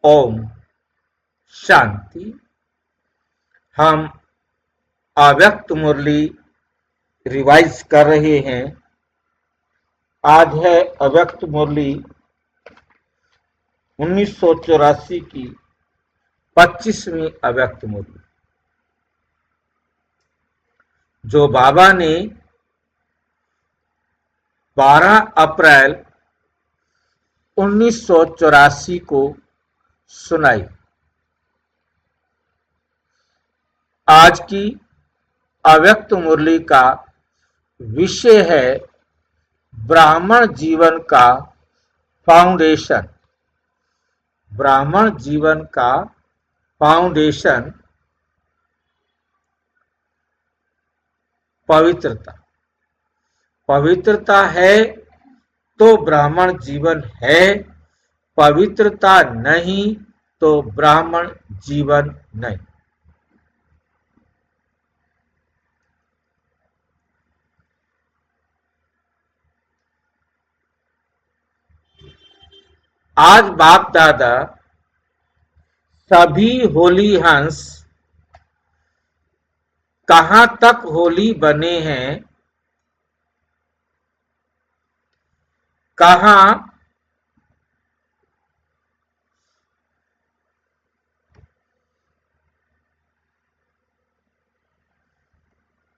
ओम शांति। हम अव्यक्त मुरली रिवाइज कर रहे हैं। आज है अव्यक्त मुरली 1984 की 25वीं अव्यक्त मुरली, जो बाबा ने 12 अप्रैल 1984 को सुनाई। आज की अव्यक्त मुरली का विषय है ब्राह्मण जीवन का फाउंडेशन। ब्राह्मण जीवन का फाउंडेशन पवित्रता। पवित्रता है तो ब्राह्मण जीवन है, पवित्रता नहीं तो ब्राह्मण जीवन नहीं। आज बाप दादा सभी होली हंस कहां तक होली बने हैं, कहां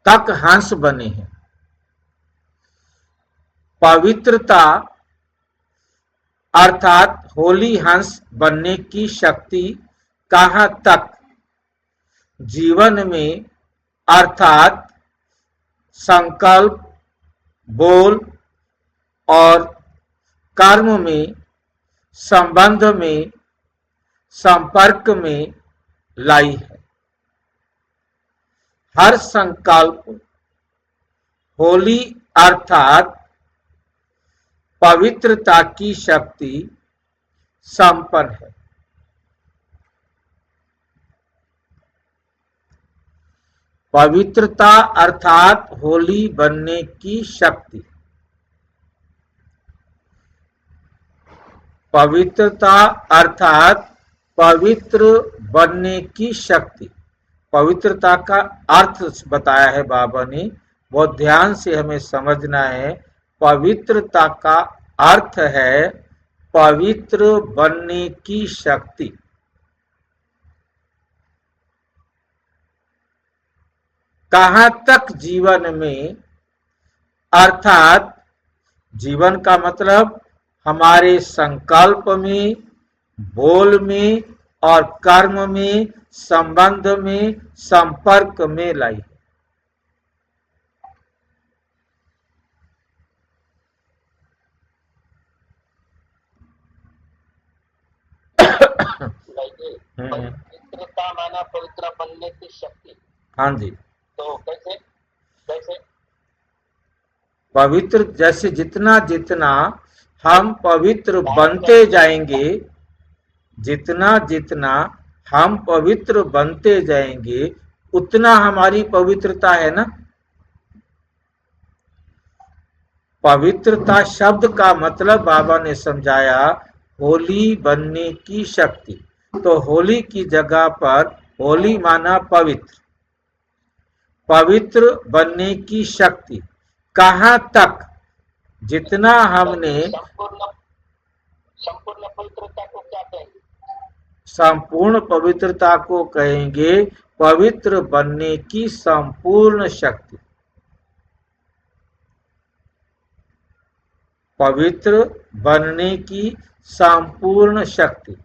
तक हंस बने हैं। पवित्रता अर्थात होली हंस बनने की शक्ति कहां तक जीवन में अर्थात संकल्प, बोल और कर्म में, संबंध में, संपर्क में लाई है। हर संकल्प होली अर्थात पवित्रता की शक्ति संपन्न है। पवित्रता अर्थात होली बनने की शक्ति। पवित्रता अर्थात पवित्र बनने की शक्ति। पवित्रता का अर्थ बताया है बाबा ने, बहुत ध्यान से हमें समझना है। पवित्रता का अर्थ है पवित्र बनने की शक्ति। कहां तक जीवन में अर्थात जीवन का मतलब हमारे संकल्प में, बोल में और कर्म में, संबंध में, संपर्क में लाई। पवित्रता माना पवित्र बनने की शक्ति। हाँ जी। तो कैसे कैसे पवित्र जैसे जितना जितना हम पवित्र बनते जाएंगे, जितना जितना हम पवित्र बनते जाएंगे उतना हमारी पवित्रता है ना। पवित्रता शब्द का मतलब बाबा ने समझाया होली बनने की शक्ति। तो होली की जगह पर होली माना पवित्र। पवित्र बनने की शक्ति कहां तक जितना हमने संपूर्ण पवित्रता को क्या कहेंगे? संपूर्ण पवित्रता को कहेंगे पवित्र बनने की संपूर्ण शक्ति। पवित्र बनने की संपूर्ण शक्ति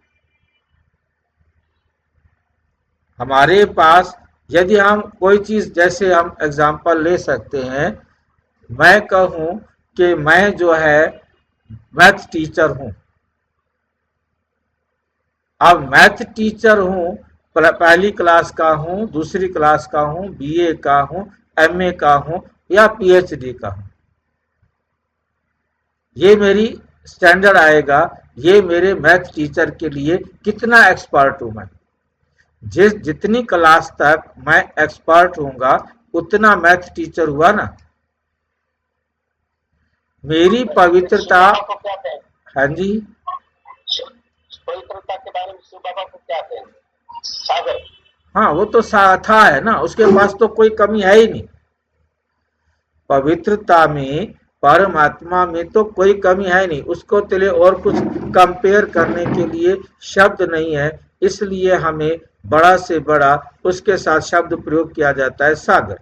हमारे पास। यदि हम कोई चीज, जैसे हम एग्जांपल ले सकते हैं, मैं कहूं कि मैं जो है मैथ टीचर हूं। अब मैथ टीचर हूं, पहली क्लास का हूं, दूसरी क्लास का हूं, बीए का हूं, एमए का हूं या पीएचडी का हूं, ये मेरी स्टैंडर्ड आएगा। ये मेरे मैथ टीचर के लिए कितना एक्सपर्ट हूं मैं। जितनी क्लास तक मैं एक्सपर्ट हूंगा उतना मैथ टीचर हुआ ना। मेरी पवित्रता। हाँ जी। पवित्रता के बारे में शिव बाबा को क्या कहेंगे? सागर। हाँ, वो तो था है ना, उसके पास तो कोई कमी है ही नहीं। पवित्रता में, परमात्मा में तो कोई कमी है नहीं, उसको तो लिए और कुछ कंपेयर करने के लिए शब्द नहीं है, इसलिए हमें बड़ा से बड़ा उसके साथ शब्द प्रयोग किया जाता है, सागर।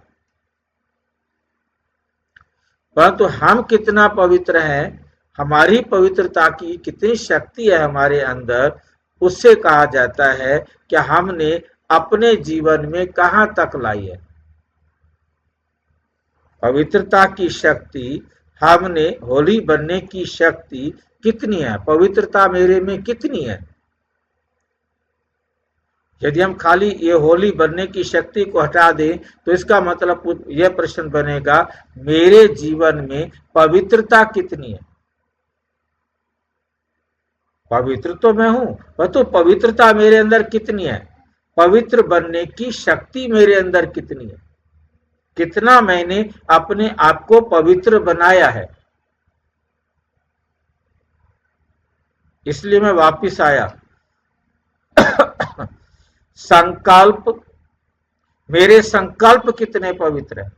परंतु हम कितना पवित्र हैं, हमारी पवित्रता की कितनी शक्ति है हमारे अंदर, उससे कहा जाता है कि हमने अपने जीवन में कहां तक लाई है। पवित्रता की शक्ति, हमने होली बनने की शक्ति कितनी है, पवित्रता मेरे में कितनी है। यदि हम खाली ये होली बनने की शक्ति को हटा दें तो इसका मतलब यह प्रश्न बनेगा, मेरे जीवन में पवित्रता कितनी है। पवित्र तो मैं हूं, परंतु पवित्रता मेरे अंदर कितनी है, पवित्र बनने की शक्ति मेरे अंदर कितनी है, कितना मैंने अपने आप को पवित्र बनाया है। इसलिए मैं वापिस आया। संकल्प, मेरे संकल्प कितने पवित्र है,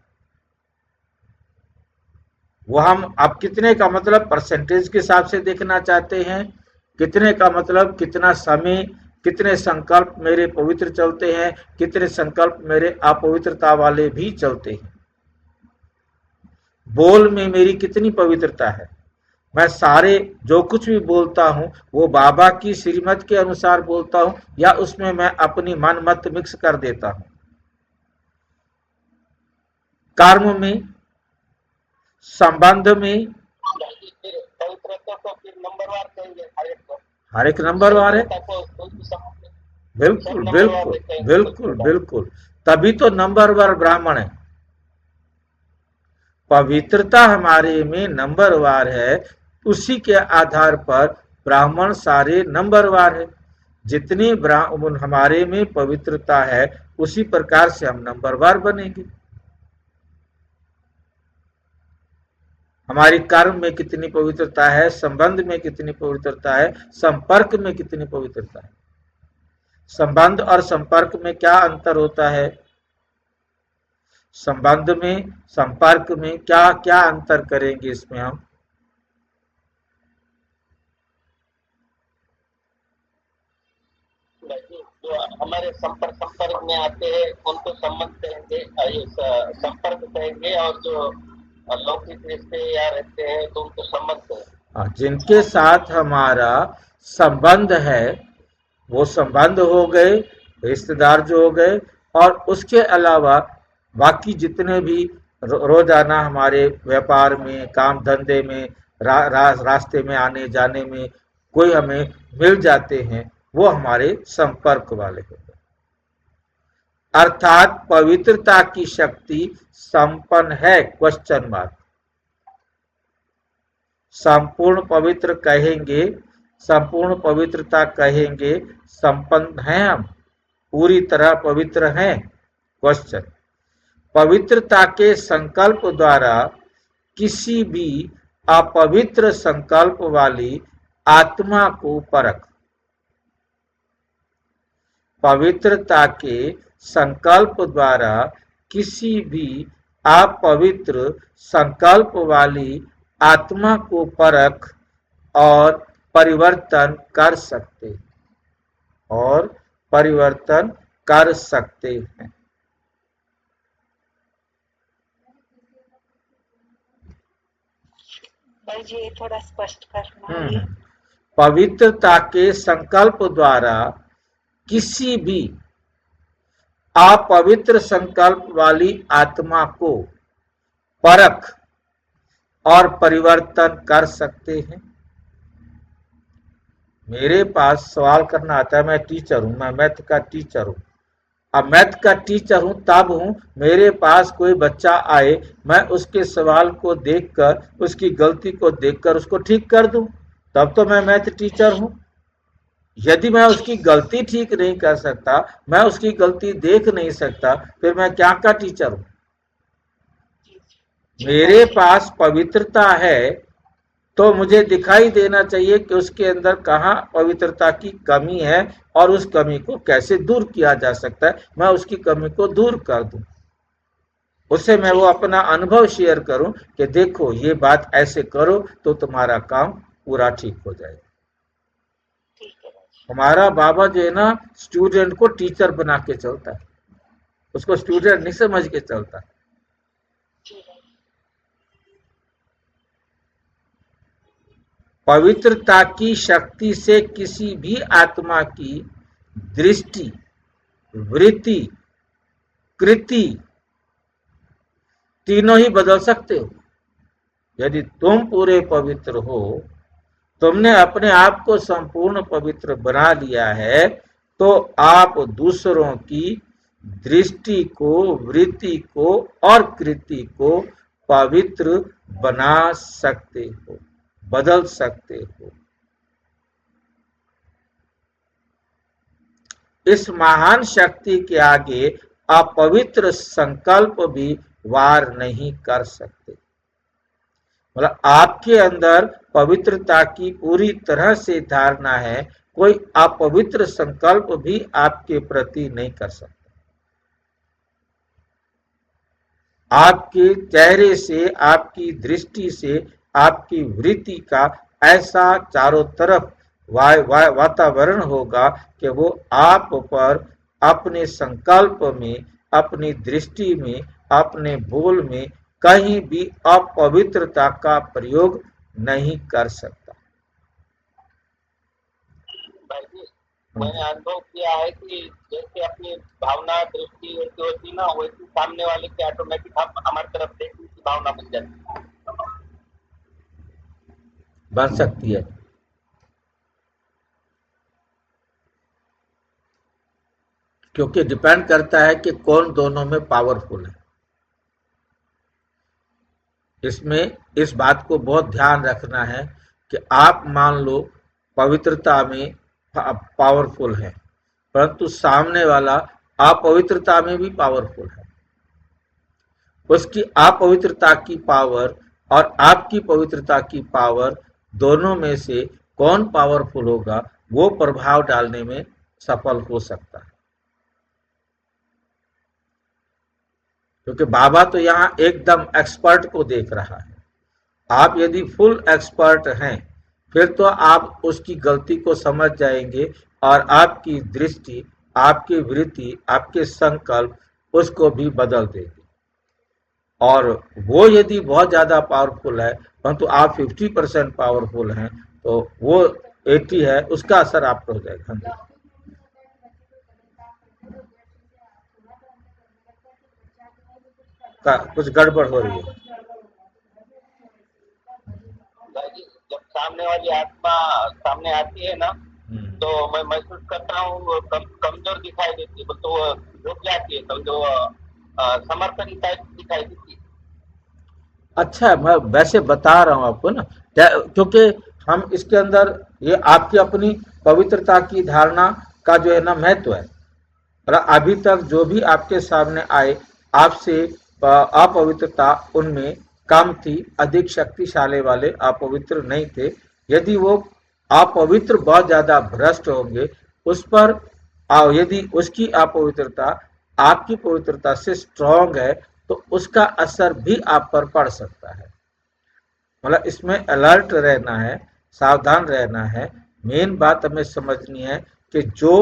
वो हम अब कितने का मतलब परसेंटेज के हिसाब से देखना चाहते हैं, कितने का मतलब कितना समय, कितने संकल्प मेरे पवित्र चलते हैं, कितने संकल्प मेरे अपवित्रता वाले भी चलते हैं। बोल में मेरी कितनी पवित्रता है, मैं सारे जो कुछ भी बोलता हूं वो बाबा की श्रीमत के अनुसार बोलता हूं या उसमें मैं अपनी मन मत मिक्स कर देता हूं। कर्म में, संबंध में, पवित्रता को फिर नंबरवार कहेंगे हर एक को। हर एक नंबरवार है। बिल्कुल सब बिल्कुल नंबरवार बिल्कुल बिल्कुल, तभी तो नंबरवार ब्राह्मण है। पवित्रता हमारे में नंबरवार है, उसी के आधार पर ब्राह्मण सारे नंबरवार है। जितनी हमारे में पवित्रता है उसी प्रकार से हम नंबरवार बनेंगे। हमारी कर्म में कितनी पवित्रता है, संबंध में कितनी पवित्रता है, संपर्क में कितनी पवित्रता है। संबंध और संपर्क में क्या अंतर होता है, संबंध में संपर्क में क्या क्या अंतर करेंगे इसमें हम। जो हमारे संपर्क में आते हैं उनको संबंध कहेंगे, संपर्क कहेंगे, और जो लौकिक रिश्ते या रहते हैं तो उनको संबंध कहेंगे। जिनके साथ हमारा संबंध है वो संबंध हो गए, रिश्तेदार जो हो गए, और उसके अलावा बाकी जितने भी रोजाना हमारे व्यापार में, काम धंधे में, रास्ते में आने जाने में कोई हमें मिल जाते हैं, वो हमारे संपर्क वाले हो गए। अर्थात पवित्रता की शक्ति संपन्न है, क्वेश्चन मार्क। संपूर्ण पवित्र कहेंगे, संपूर्ण पवित्रता कहेंगे, संपन्न हैं हम, पूरी तरह पवित्र हैं, क्वेश्चन। पवित्रता के संकल्प द्वारा किसी भी अपवित्र संकल्प वाली आत्मा को परख। पवित्रता के संकल्प द्वारा किसी भी अपवित्र संकल्प वाली आत्मा को परख और परिवर्तन कर सकते हैं, और परिवर्तन कर सकते हैं। भाई जी थोड़ा स्पष्ट करना है। पवित्रता के संकल्प द्वारा किसी भी अपवित्र संकल्प वाली आत्मा को परख और परिवर्तन कर सकते हैं। मेरे पास सवाल करना आता है, मैं टीचर हूं, मैं मैथ का टीचर हूं। अब मैथ का टीचर हूं तब हूं, मेरे पास कोई बच्चा आए, मैं उसके सवाल को देखकर, उसकी गलती को देखकर उसको ठीक कर दूं, तब तो मैं मैथ टीचर हूं। यदि मैं उसकी गलती ठीक नहीं कर सकता, मैं उसकी गलती देख नहीं सकता, फिर मैं क्या का टीचर हूं। मेरे पास पवित्रता है तो मुझे दिखाई देना चाहिए कि उसके अंदर कहाँ पवित्रता की कमी है और उस कमी को कैसे दूर किया जा सकता है, मैं उसकी कमी को दूर कर दूं। उससे मैं वो अपना अनुभव शेयर करूं कि देखो ये बात ऐसे करो तो तुम्हारा काम पूरा ठीक हो जाएगा। ठीक है बाबा। हमारा बाबा जो है ना, स्टूडेंट को टीचर बना के चलता है, उसको स्टूडेंट नहीं समझ के चलता। जी बाबा। पवित्रता की शक्ति से किसी भी आत्मा की दृष्टि, वृत्ति, कृति तीनों ही बदल सकते हो। यदि तुम पूरे पवित्र हो, तुमने अपने आप को संपूर्ण पवित्र बना लिया है, तो आप दूसरों की दृष्टि को, वृत्ति को और कृति को पवित्र बना सकते हो, बदल सकते हो। इस महान शक्ति के आगे अपवित्र संकल्प भी वार नहीं कर सकते। मतलब आपके अंदर पवित्रता की पूरी तरह से धारणा है, कोई अपवित्र संकल्प भी आपके प्रति नहीं कर सकता। आपके चेहरे से, आपकी दृष्टि से, आपकी वृत्ति का ऐसा चारों तरफ वातावरण होगा कि वो आप पर अपने संकल्प में, अपनी दृष्टि में, अपने बोल में कहीं भी अपवित्रता का प्रयोग नहीं कर सकता। भाई जी, मैंने अनुभव किया है कि जैसे अपनी भावना दृष्टि वैसी होती ना, वैसी सामने वाले की ऑटोमेटिक हम हमारी तरफ देखने की भावना बन जाती है। बन सकती है, क्योंकि डिपेंड करता है कि कौन दोनों में पावरफुल है। इसमें इस बात को बहुत ध्यान रखना है कि आप मान लो पवित्रता में पावरफुल है, परंतु सामने वाला अपवित्रता में भी पावरफुल है। उसकी अपवित्रता की पावर और आपकी पवित्रता की पावर, दोनों में से कौन पावरफुल होगा, वो प्रभाव डालने में सफल हो सकता है। क्योंकि बाबा तो यहाँ एकदम एक्सपर्ट को देख रहा है। आप यदि फुल एक्सपर्ट हैं, फिर तो आप उसकी गलती को समझ जाएंगे और आपकी दृष्टि, आपकी वृत्ति, आपके संकल्प उसको भी बदल देंगे। और वो यदि बहुत ज्यादा पावरफुल है, परंतु आप 50% पावरफुल हैं, तो वो 80 है, उसका असर आप पर हो जाएगा। हाँ जी। कुछ गड़बड़ हो रही है। भाई जी, जब सामने वाली आत्मा सामने आती है ना, तो मैं महसूस करता हूँ वो कमजोर दिखाई देती है, तो वो रुक जाती है, समझो समर्थन टाइप दिखाई देती है। अच्छा, मैं वैसे बता रहा हूँ आपको ना, क्योंकि हम इसके अंदर ये आपकी अपनी पवित्रता की धारणा का जो है ना महत्व है। और अभी तक जो भी आपके सामने आए, आपसे अपवित्रता उनमें कम थी, अधिक शक्तिशाली वाले अपवित्र नहीं थे। यदि वो अपवित्र बहुत ज्यादा भ्रष्ट होंगे, उस पर यदि उसकी अपवित्रता आपकी पवित्रता से स्ट्रांग है, तो उसका असर भी आप पर पड़ सकता है। मतलब इसमें अलर्ट रहना है, सावधान रहना है। मेन बात हमें समझनी है कि जो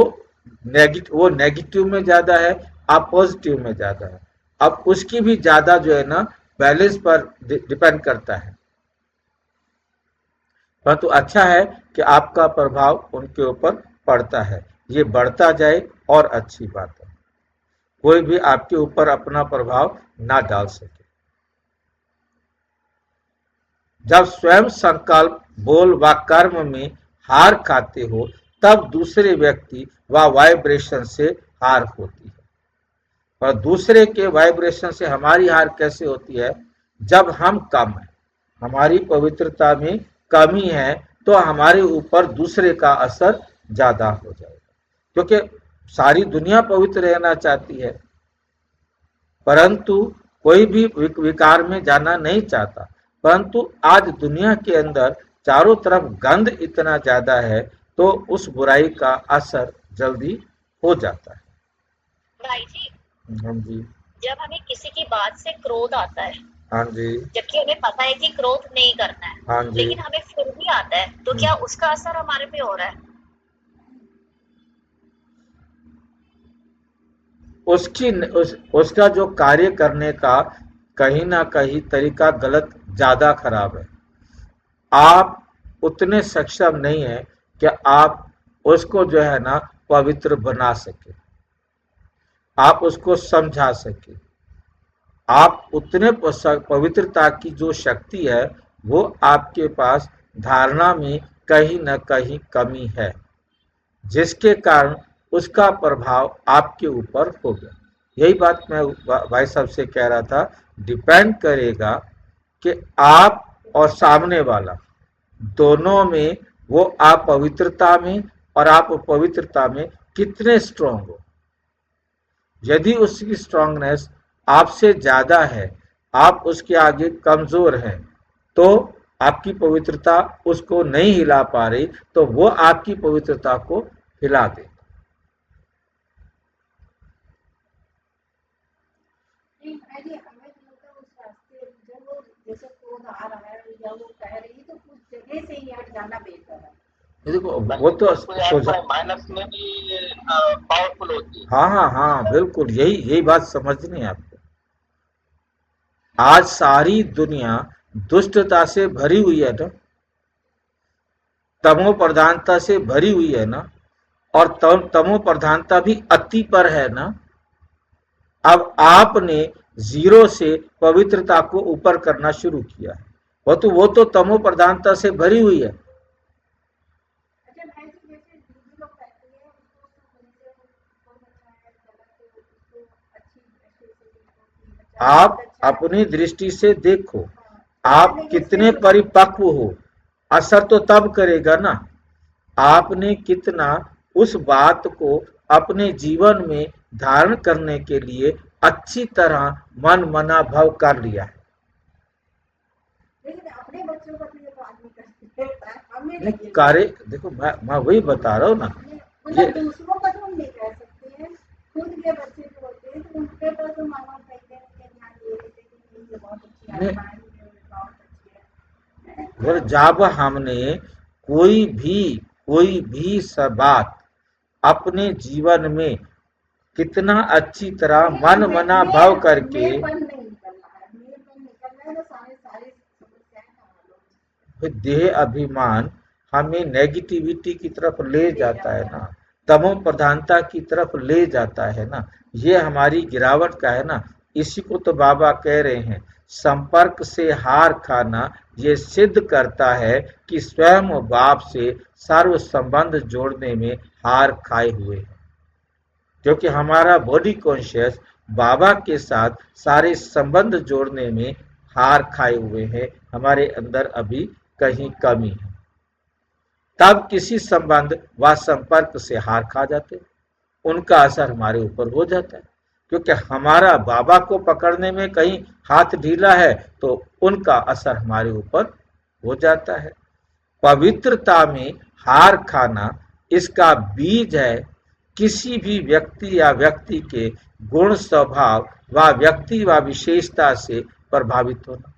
वो नेगेटिव में ज्यादा है, आप पॉजिटिव में ज्यादा है। अब उसकी भी ज्यादा जो है ना बैलेंस पर डिपेंड करता है। परंतु अच्छा है कि आपका प्रभाव उनके ऊपर पड़ता है, ये बढ़ता जाए और अच्छी बात है। कोई भी आपके ऊपर अपना प्रभाव ना डाल सके। जब स्वयं संकल्प, बोल व कर्म में हार खाते हो, तब दूसरे व्यक्ति व वाइब्रेशन से हार होती है। और दूसरे के वाइब्रेशन से हमारी हार कैसे होती है? जब हम कम है, हमारी पवित्रता में कमी है, तो हमारे ऊपर दूसरे का असर ज्यादा हो जाएगा। क्योंकि सारी दुनिया पवित्र रहना चाहती है, परंतु कोई भी विकार में जाना नहीं चाहता। परंतु आज दुनिया के अंदर चारों तरफ गंध इतना ज्यादा है तो उस बुराई का असर जल्दी हो जाता है। भाई जी, हाँ जी। जब हमें किसी की बात से क्रोध आता है, हाँ जी। जबकि हमें पता है कि क्रोध नहीं करना है, हाँ जी। लेकिन हमें फिर भी आता है, तो क्या उसका असर हमारे पे हो रहा है? उसका जो कार्य करने का कहीं ना कहीं तरीका गलत, ज्यादा खराब है। आप उतने सक्षम नहीं है कि आप उसको जो है ना पवित्र बना सके, आप उसको समझा सके। आप उतने पवित्रता की जो शक्ति है वो आपके पास धारणा में कहीं न कहीं कमी है, जिसके कारण उसका प्रभाव आपके ऊपर होगा। यही बात मैं भाई साहब से कह रहा था, डिपेंड करेगा कि आप और सामने वाला दोनों में वो आप पवित्रता में और आप पवित्रता में कितने स्ट्रांग हो। यदि उसकी स्ट्रांगनेस आपसे ज्यादा है, आप उसके आगे कमजोर हैं, तो आपकी पवित्रता उसको नहीं हिला पा रही, तो वो आपकी पवित्रता को हिला दे। देखो वो तो सोचा माइनस में भी पावरफुल होती है। हाँ हाँ हाँ, बिल्कुल यही यही बात समझनी है आपको। आज सारी दुनिया दुष्टता से भरी हुई है ना, तमो प्रधानता से भरी हुई है ना, और तमो प्रधानता भी अति पर है ना। अब आपने जीरो से पवित्रता को ऊपर करना शुरू किया है, वो तो तमो प्रधानता से भरी हुई है। आप अपनी दृष्टि से देखो, आप कितने परिपक्व हो, असर तो तब करेगा ना आपने कितना उस बात को अपने जीवन में धारण करने के लिए अच्छी तरह मन मना भाव कर लिया है। नहीं कार्य, देखो मैं वही बता रहा हूँ ना, ये दूसरों का तो हम नहीं कह सकते हैं, खुद के बच्चे जो होते हैं तो उनके पर तो माँ बाप कहते हैं कि ध्यान दे रहे थे कि ये बहुत अच्छी है, बहुत अच्छी है। और जब हमने कोई भी बात अपने जीवन में कितना अच्छी तरह मन मना भाव करके, देह अभिमान हमें नेगेटिविटी की तरफ ले जाता है ना, तमो प्रधानता की तरफ ले जाता है ना, ये हमारी गिरावट का है ना। इसी को तो बाबा कह रहे हैं, संपर्क से हार खाना ये सिद्ध करता है कि स्वयं बाप से सर्व संबंध जोड़ने में हार खाए हुए हैं, क्योंकि हमारा बॉडी कॉन्शियस बाबा के साथ सारे संबंध जोड़ने में हार खाए हुए हैं। हमारे अंदर अभी कहीं कमी है, तब किसी संबंध व संपर्क से हार खा जाते, उनका असर हमारे ऊपर हो जाता है। क्योंकि हमारा बाबा को पकड़ने में कहीं हाथ ढीला है तो उनका असर हमारे ऊपर हो जाता है। पवित्रता में हार खाना इसका बीज है किसी भी व्यक्ति या व्यक्ति के गुण स्वभाव व व्यक्ति व विशेषता से प्रभावित होना।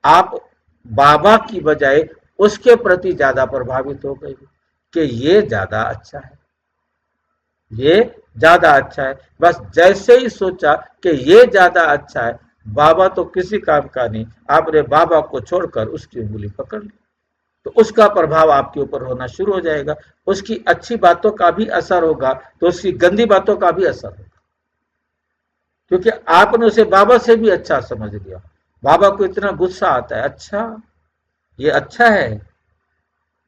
आप बाबा की बजाय उसके प्रति ज्यादा प्रभावित हो गए कि ये ज्यादा अच्छा है, ये ज्यादा अच्छा है। बस जैसे ही सोचा कि ये ज्यादा अच्छा है, बाबा तो किसी काम का नहीं, आपने बाबा को छोड़कर उसकी उंगली पकड़ ली, तो उसका प्रभाव आपके ऊपर होना शुरू हो जाएगा। उसकी अच्छी बातों का भी असर होगा तो उसकी गंदी बातों का भी असर होगा, क्योंकि आपने उसे बाबा से भी अच्छा समझ लिया। बाबा को इतना गुस्सा आता है, अच्छा ये अच्छा है,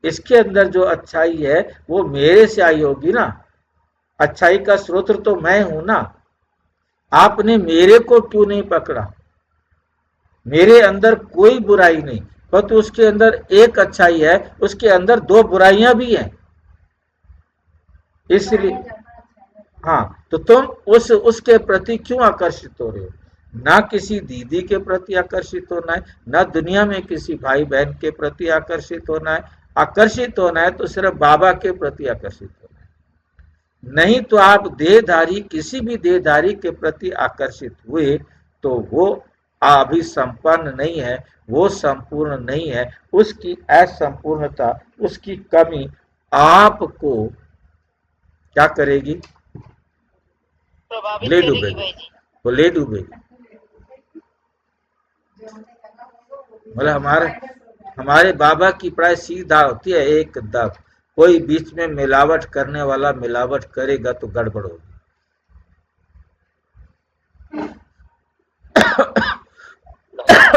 इसके अंदर जो अच्छाई है वो मेरे से आई होगी ना, अच्छाई का स्रोत तो मैं हूं ना, आपने मेरे को क्यों नहीं पकड़ा, मेरे अंदर कोई बुराई नहीं, तो उसके अंदर एक अच्छाई है, उसके अंदर दो बुराइयां भी हैं। इसलिए हाँ, तो तुम उसके प्रति क्यों आकर्षित हो रहे हो? ना किसी दीदी के प्रति आकर्षित होना है, ना दुनिया में किसी भाई बहन के प्रति आकर्षित होना है। आकर्षित होना है तो सिर्फ बाबा के प्रति आकर्षित होना है। नहीं तो आप देहधारी किसी भी देहधारी के प्रति आकर्षित हुए तो वो अभी संपन्न नहीं है, वो संपूर्ण नहीं है। उसकी असंपूर्णता, उसकी कमी आपको क्या करेगी? प्रभावित ले करेगी डूबेगी, भाई जी। वो ले डूबेगी। मतलब हमारे बाबा की प्राय सीधा होती है एकदम। कोई बीच में मिलावट करने वाला मिलावट करेगा तो गड़बड़ होगी।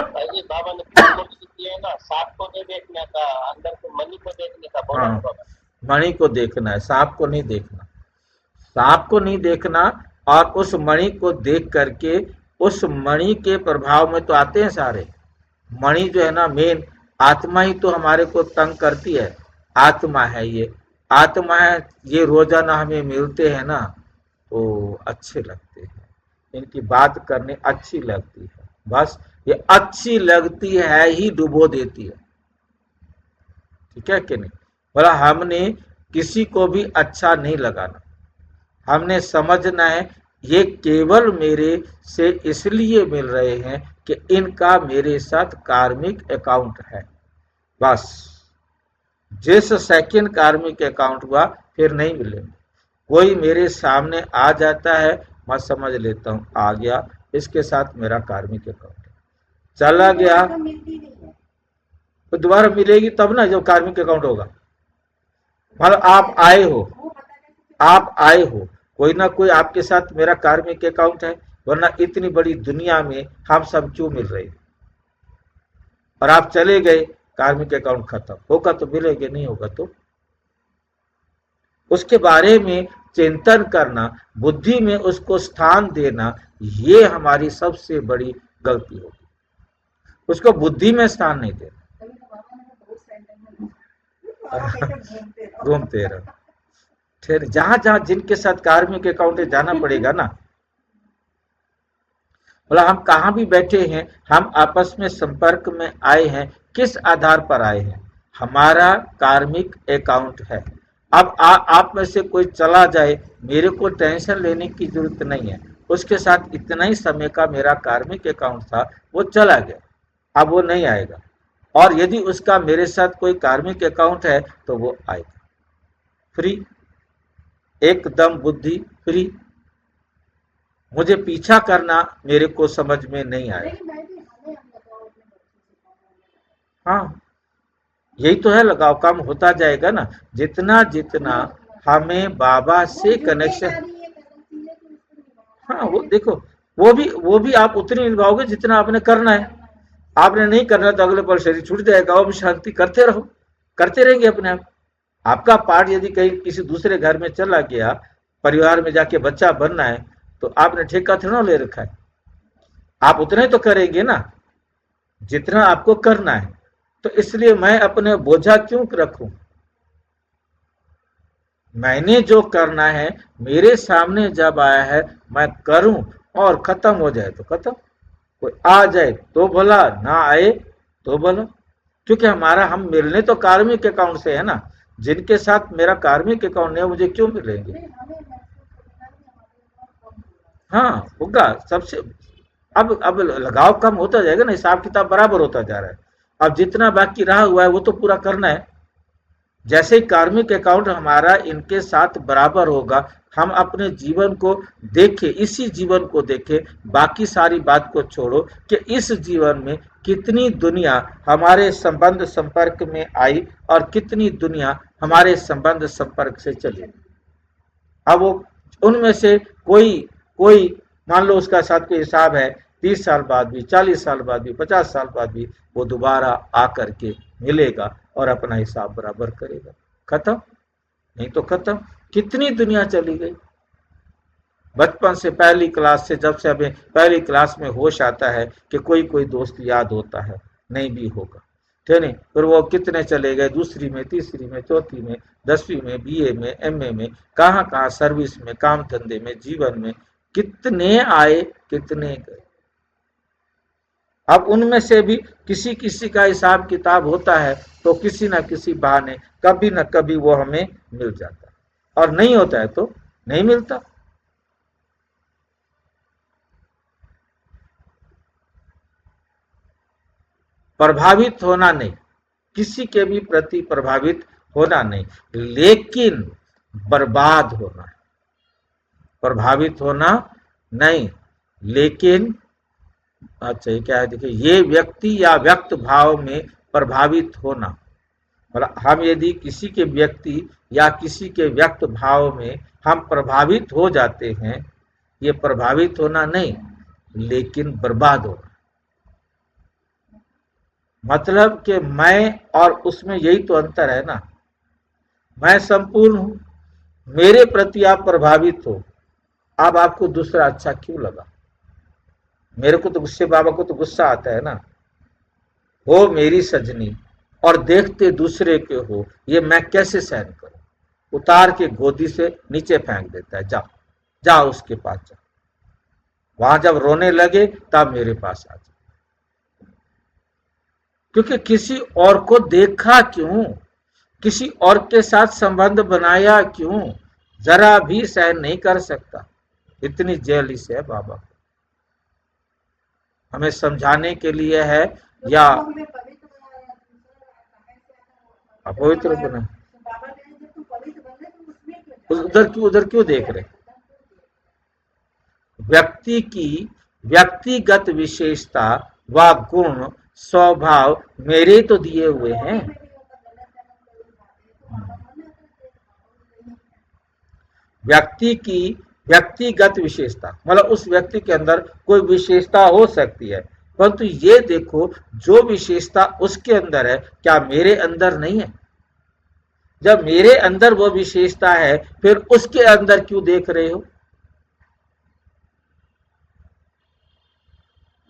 भाई जी बाबा ने किया है ना, सांप को नहीं देखने का, अंदर से मनी को देखने का बोला हाँ, है बाबा। मणि को देखना है, सांप को नहीं देखना। सांप को नहीं देखना, और उस मणि को देख करके उस मणि के प्रभाव में तो आते हैं सारे। मणि जो है ना, मेन आत्मा ही तो हमारे को तंग करती है। आत्मा है ये, आत्मा है ये, रोजाना हमें मिलते हैं ना तो अच्छे लगते हैं, इनकी बात करने अच्छी लगती है। बस ये अच्छी लगती है ही डुबो देती है। ठीक है कि नहीं? बोला हमने किसी को भी अच्छा नहीं लगाना, हमने समझना है ये केवल मेरे से इसलिए मिल रहे हैं कि इनका मेरे साथ कार्मिक अकाउंट है। बस जिस सेकंड कार्मिक अकाउंट हुआ फिर नहीं मिलेंगे। कोई मेरे सामने आ जाता है, मैं समझ लेता हूँ आ गया, इसके साथ मेरा कार्मिक अकाउंट है। चला गया तो दोबारा मिलेगी तब ना, जब कार्मिक अकाउंट होगा। मतलब आप आए हो, कोई ना कोई आपके साथ मेरा कार्मिक अकाउंट है, वरना इतनी बड़ी दुनिया में हम सब क्यों मिल रहे हैं? और आप चले गए, कार्मिक अकाउंट खत्म होगा तो मिलेंगे, नहीं होगा तो। उसके बारे में चिंतन करना, बुद्धि में उसको स्थान देना, ये हमारी सबसे बड़ी गलती होगी। उसको बुद्धि में स्थान नहीं देना। घूमते रहो, फिर जहां जहां जिनके साथ कार्मिक अकाउंट है जाना पड़ेगा ना। बोला हम कहाँ भी बैठे हैं, हम आपस में संपर्क में आए हैं, किस आधार पर आए हैं? हमारा कार्मिक अकाउंट है। अब आप में से कोई चला जाए, मेरे को टेंशन लेने की जरूरत नहीं है। उसके साथ इतना ही समय का मेरा कार्मिक अकाउंट था, वो चला गया, अब वो नहीं आएगा। और यदि उसका मेरे साथ कोई कार्मिक अकाउंट है तो वो आएगा। फ्री, एकदम बुद्धि फ्री। मुझे पीछा करना मेरे को समझ में नहीं आया। हाँ, यही तो है, लगाव कम होता जाएगा ना जितना जितना हमें बाबा से कनेक्शन। हाँ, वो देखो, वो भी आप उतनी निभाओगे जितना आपने करना है। आपने नहीं करना तो अगले पल शरीर छूट जाएगा, वो भी शांति करते रहो, करते रहेंगे अपने आप। आपका पार्ट यदि कहीं किसी दूसरे घर में चला गया, परिवार में जाके बच्चा बनना है, तो आपने ठेका थोड़ा ले रखा है, आप उतना ही तो करेंगे ना जितना आपको करना है। तो इसलिए मैं अपने बोझा क्यों रखूं? मैंने जो करना है मेरे सामने जब आया है मैं करूं, और खत्म हो जाए तो खत्म। कोई आ जाए तो भला, ना आए तो भला। क्योंकि हम मिलने तो कार्मिक अकाउंट से है ना। जिनके साथ मेरा कार्मिक अकाउंट है मुझे क्यों मिलेंगे? हाँ, होगा सबसे। अब लगाव कम होता जाएगा ना, हिसाब किताब बराबर होता जा रहा है। अब जितना बाकी रहा हुआ है वो तो पूरा करना है। जैसे ही कार्मिक अकाउंट हमारा इनके साथ बराबर होगा, हम अपने जीवन को देखें, इसी जीवन को देखें, बाकी सारी बात को छोड़ो कि इस जीवन में कितनी दुनिया हमारे संबंध संपर्क में आई और कितनी दुनिया हमारे संबंध संपर्क से चली। अब वो उनमें से कोई कोई मान लो उसका साथ कोई हिसाब है, 30 साल बाद भी, 40 साल बाद भी, 50 साल बाद भी वो दोबारा आकर के मिलेगा और अपना हिसाब बराबर करेगा। खत्म, नहीं तो खत्म। कितनी दुनिया चली गई। बचपन से, पहली क्लास से, जब से हमें पहली क्लास में होश आता है कि कोई कोई दोस्त याद होता है, नहीं भी होगा, ठीक नहीं? फिर वो कितने चले गए, दूसरी में, तीसरी में, चौथी में, 10वीं में, बीए में, एमए में, कहाँ कहाँ सर्विस में, काम धंधे में, जीवन में कितने आए कितने गए। अब उनमें से भी किसी किसी का हिसाब किताब होता है, तो किसी न किसी बहाने कभी न कभी वो हमें मिल जाता है, और नहीं होता है तो नहीं मिलता। प्रभावित होना नहीं, किसी के भी प्रति प्रभावित होना नहीं, लेकिन बर्बाद होना है। प्रभावित होना नहीं, लेकिन अच्छा ये क्या है, देखिए, ये व्यक्ति या व्यक्त भाव में प्रभावित होना, मतलब हम यदि किसी के व्यक्ति या किसी के व्यक्त भाव में हम प्रभावित हो जाते हैं, ये प्रभावित होना नहीं, लेकिन बर्बाद होना। मतलब कि मैं और उसमें यही तो अंतर है ना। मैं संपूर्ण हूं, मेरे प्रति आप प्रभावित हो, अब आपको दूसरा अच्छा क्यों लगा? मेरे को तो गुस्से, बाबा को तो गुस्सा आता है ना, हो मेरी सजनी और देखते दूसरे के हो, ये मैं कैसे सहन करूं? उतार के गोदी से नीचे फेंक देता है, जा जा उसके पास जा, वहां जब रोने लगे तब मेरे पास आ जा। क्योंकि किसी और को देखा क्यों, किसी और के साथ संबंध बनाया क्यों, जरा भी सहन नहीं कर सकता। इतनी जेलिस है बाबा, हमें समझाने के लिए है या अपवित्र बना? उधर क्यों देख रहे? व्यक्ति की व्यक्तिगत विशेषता व गुण स्वभाव मेरे तो दिए हुए हैं। व्यक्ति की व्यक्तिगत विशेषता मतलब उस व्यक्ति के अंदर कोई विशेषता हो सकती है, परंतु ये देखो जो विशेषता उसके अंदर है क्या मेरे अंदर नहीं है? जब मेरे अंदर वो विशेषता है, फिर उसके अंदर क्यों देख रहे हो?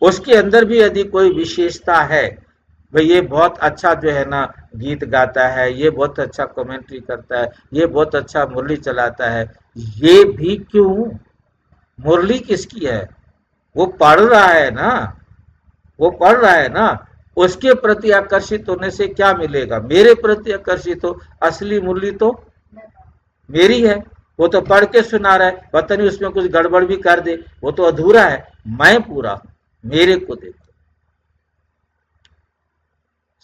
उसके अंदर भी यदि कोई विशेषता है, भाई ये बहुत अच्छा जो है ना गीत गाता है, ये बहुत अच्छा कमेंट्री करता है, ये बहुत अच्छा मुरली चलाता है, ये भी क्यों? मुरली किसकी है? वो पढ़ रहा है ना, वो पढ़ रहा है ना, उसके प्रति आकर्षित होने से क्या मिलेगा? मेरे प्रति आकर्षित हो, असली मुरली तो मेरी है। वो तो पढ़ के सुना रहा है, पता नहीं उसमें कुछ गड़बड़ भी कर दे, वो तो अधूरा है, मैं पूरा, मेरे को देखो।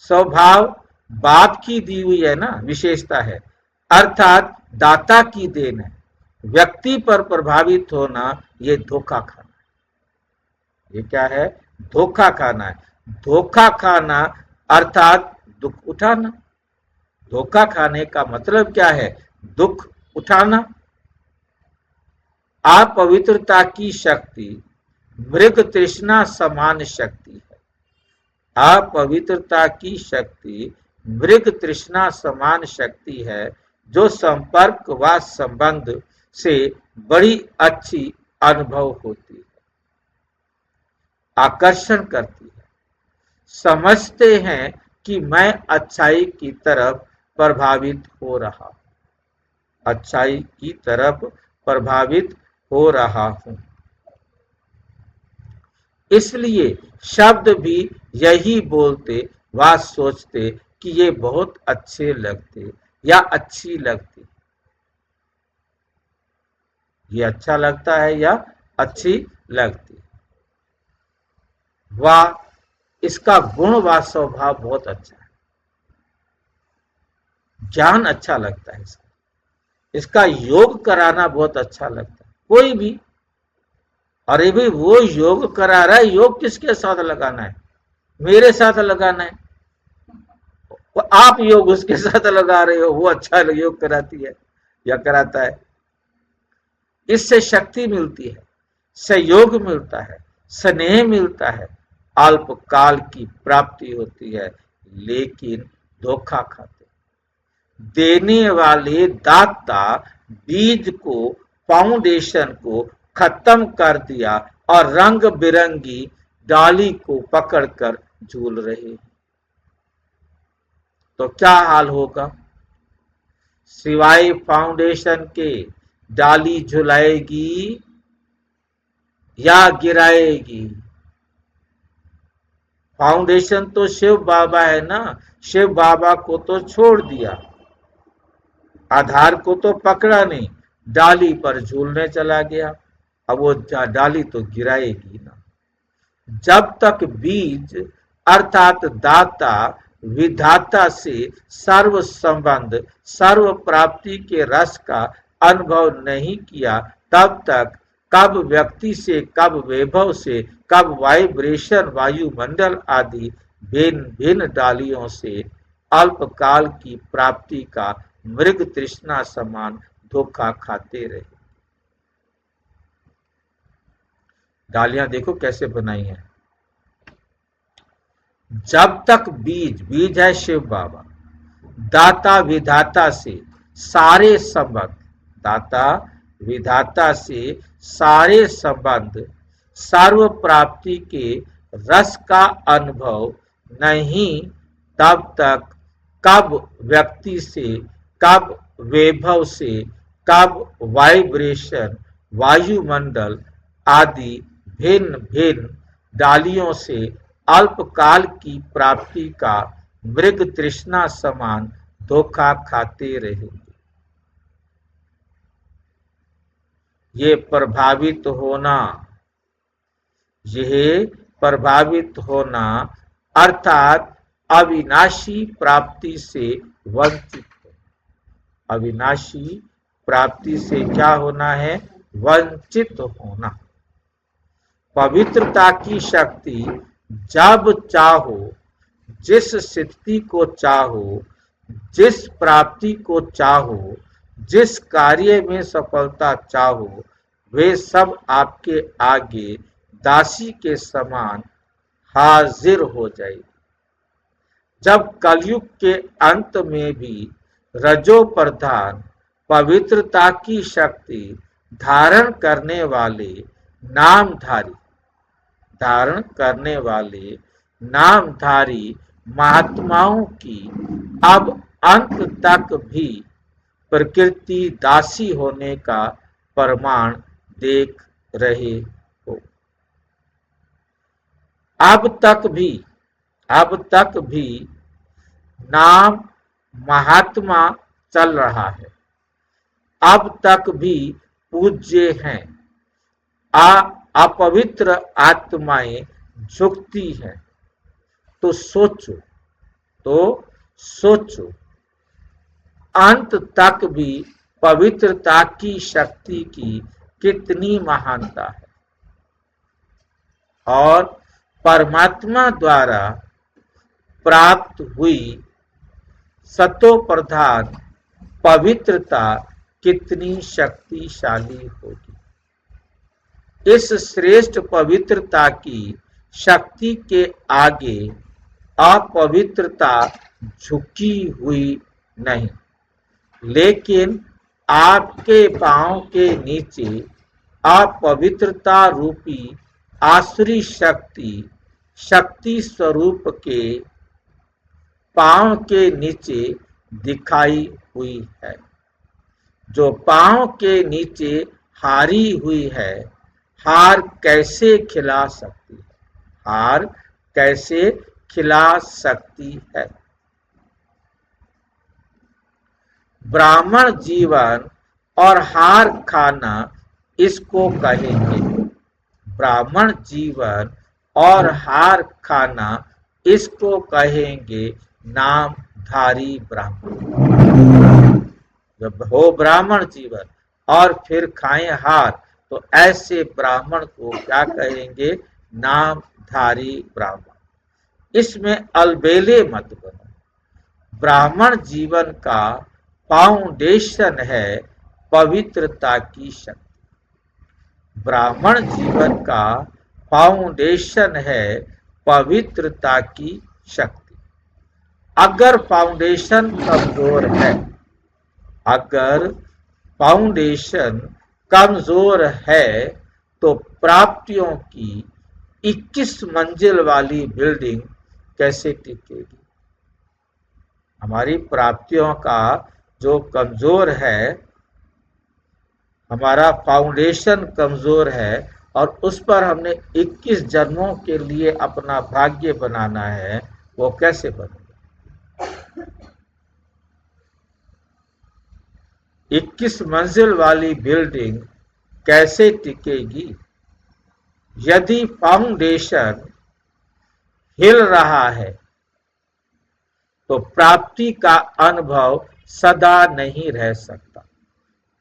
स्वभाव बाप की दी हुई है ना विशेषता है, अर्थात दाता की देन है। व्यक्ति पर प्रभावित होना ये धोखा खाना, ये क्या है? धोखा खाना है। धोखा खाना अर्थात दुख उठाना। धोखा खाने का मतलब क्या है? दुख उठाना। अपवित्रता की शक्ति मृग तृष्णा समान शक्ति है। अपवित्रता की शक्ति मृग तृष्णा समान शक्ति है, जो संपर्क व संबंध से बड़ी अच्छी अनुभव होती है, आकर्षण करती है। समझते हैं कि मैं अच्छाई की तरफ प्रभावित हो रहा हूं, अच्छाई की तरफ प्रभावित हो रहा हूं। इसलिए शब्द भी यही बोलते व सोचते कि ये बहुत अच्छे लगते या अच्छी लगती। ये अच्छा लगता है या अच्छी लगती। वाह, इसका गुण व स्वभाव बहुत अच्छा है। ज्ञान अच्छा लगता है इसका, इसका योग कराना बहुत अच्छा लगता है। कोई भी, अरे भाई वो योग करा रहा है, योग किसके साथ लगाना है? मेरे साथ लगाना है। वो आप योग उसके साथ लगा रहे हो, वो अच्छा योग कराती है या कराता है। इससे शक्ति मिलती है, सहयोग मिलता है, स्नेह मिलता है, अल्पकाल की प्राप्ति होती है, लेकिन धोखा खाते। देने वाले दाता बीज को, फाउंडेशन को खत्म कर दिया और रंग बिरंगी डाली को पकड़कर झूल रहे हैं। तो क्या हाल होगा? सिवाय फाउंडेशन के डाली झुलाएगी या गिराएगी? फाउंडेशन तो शिव बाबा है ना, शिव बाबा को तो छोड़ दिया, आधार को तो पकड़ा नहीं, डाली पर झूलने चला गया। अब वो डाली तो गिराएगी ना। जब तक बीज अर्थात दाता विधाता से सर्व संबंध सर्व प्राप्ति के रस का अनुभव नहीं किया, तब तक कब व्यक्ति से, कब वैभव से, कब वाइब्रेशन वायुमंडल आदि भिन्न भिन्न डालियों से अल्पकाल की प्राप्ति का मृग तृष्णा समान धोखा खाते रहे। डालियां देखो कैसे बनाई हैं। जब तक बीज है शिव बाबा, दाता विधाता से सारे संबंध, दाता विधाता से सारे संबंध सर्व प्राप्ति के रस का अनुभव नहीं, तब तक कब व्यक्ति से, कब वैभव से, कब वाइब्रेशन वायुमंडल आदि भिन्न भिन्न डालियों से अल्पकाल की प्राप्ति का मृग तृष्णा समान धोखा खाते रहेंगे। ये प्रभावित होना, यह प्रभावित होना अर्थात अविनाशी प्राप्ति से वंचित, अविनाशी प्राप्ति से क्या होना है? वंचित होना। पवित्रता की शक्ति जब चाहो, जिस स्थिति को चाहो, जिस प्राप्ति को चाहो, जिस कार्य में सफलता चाहो, वे सब आपके आगे दासी के समान हाजिर हो जाएगी। जब कलयुग के अंत में भी रजो प्रधान पवित्रता की शक्ति धारण करने वाले नामधारी, धारण करने वाले नामधारी महात्माओं की अब अंत तक भी प्रकृति दासी होने का प्रमाण देख रहे हो। अब तक भी नाम महात्मा चल रहा है, अब तक भी पूज्य हैं, अपवित्र आत्माएं झुकती हैं। तो सोचो अंत तक भी पवित्रता की शक्ति की कितनी महानता है, और परमात्मा द्वारा प्राप्त हुई सतो प्रधान पवित्रता कितनी शक्तिशाली होगी। इस श्रेष्ठ पवित्रता की शक्ति के आगे अपवित्रता झुकी हुई नहीं, लेकिन आपके पांव के नीचे अपवित्रता रूपी आसुरी शक्ति स्वरूप के पांव के नीचे दिखाई हुई है। जो पांव के नीचे हारी हुई है, हार कैसे खिला सकती है? हार कैसे खिला सकती है? ब्राह्मण जीवन और हार खाना इसको कहेंगे। ब्राह्मण जीवन और हार खाना इसको कहेंगे नामधारी ब्राह्मण। जब हो ब्राह्मण जीवन और फिर खाएं हार, तो ऐसे ब्राह्मण को क्या कहेंगे? नामधारी ब्राह्मण। इसमें अलबेले मत बनो। ब्राह्मण जीवन का फाउंडेशन है पवित्रता की शक्ति। ब्राह्मण जीवन का फाउंडेशन है पवित्रता की शक्ति। अगर फाउंडेशन कमजोर है, अगर फाउंडेशन कमजोर है, तो प्राप्तियों की 21 मंजिल वाली बिल्डिंग कैसे टिकेगी? हमारी प्राप्तियों का जो कमजोर है, हमारा फाउंडेशन कमजोर है, और उस पर हमने 21 जन्मों के लिए अपना भाग्य बनाना है, वो कैसे बनेगा? 21 मंजिल वाली बिल्डिंग कैसे टिकेगी? यदि फाउंडेशन हिल रहा है तो प्राप्ति का अनुभव सदा नहीं रह सकता,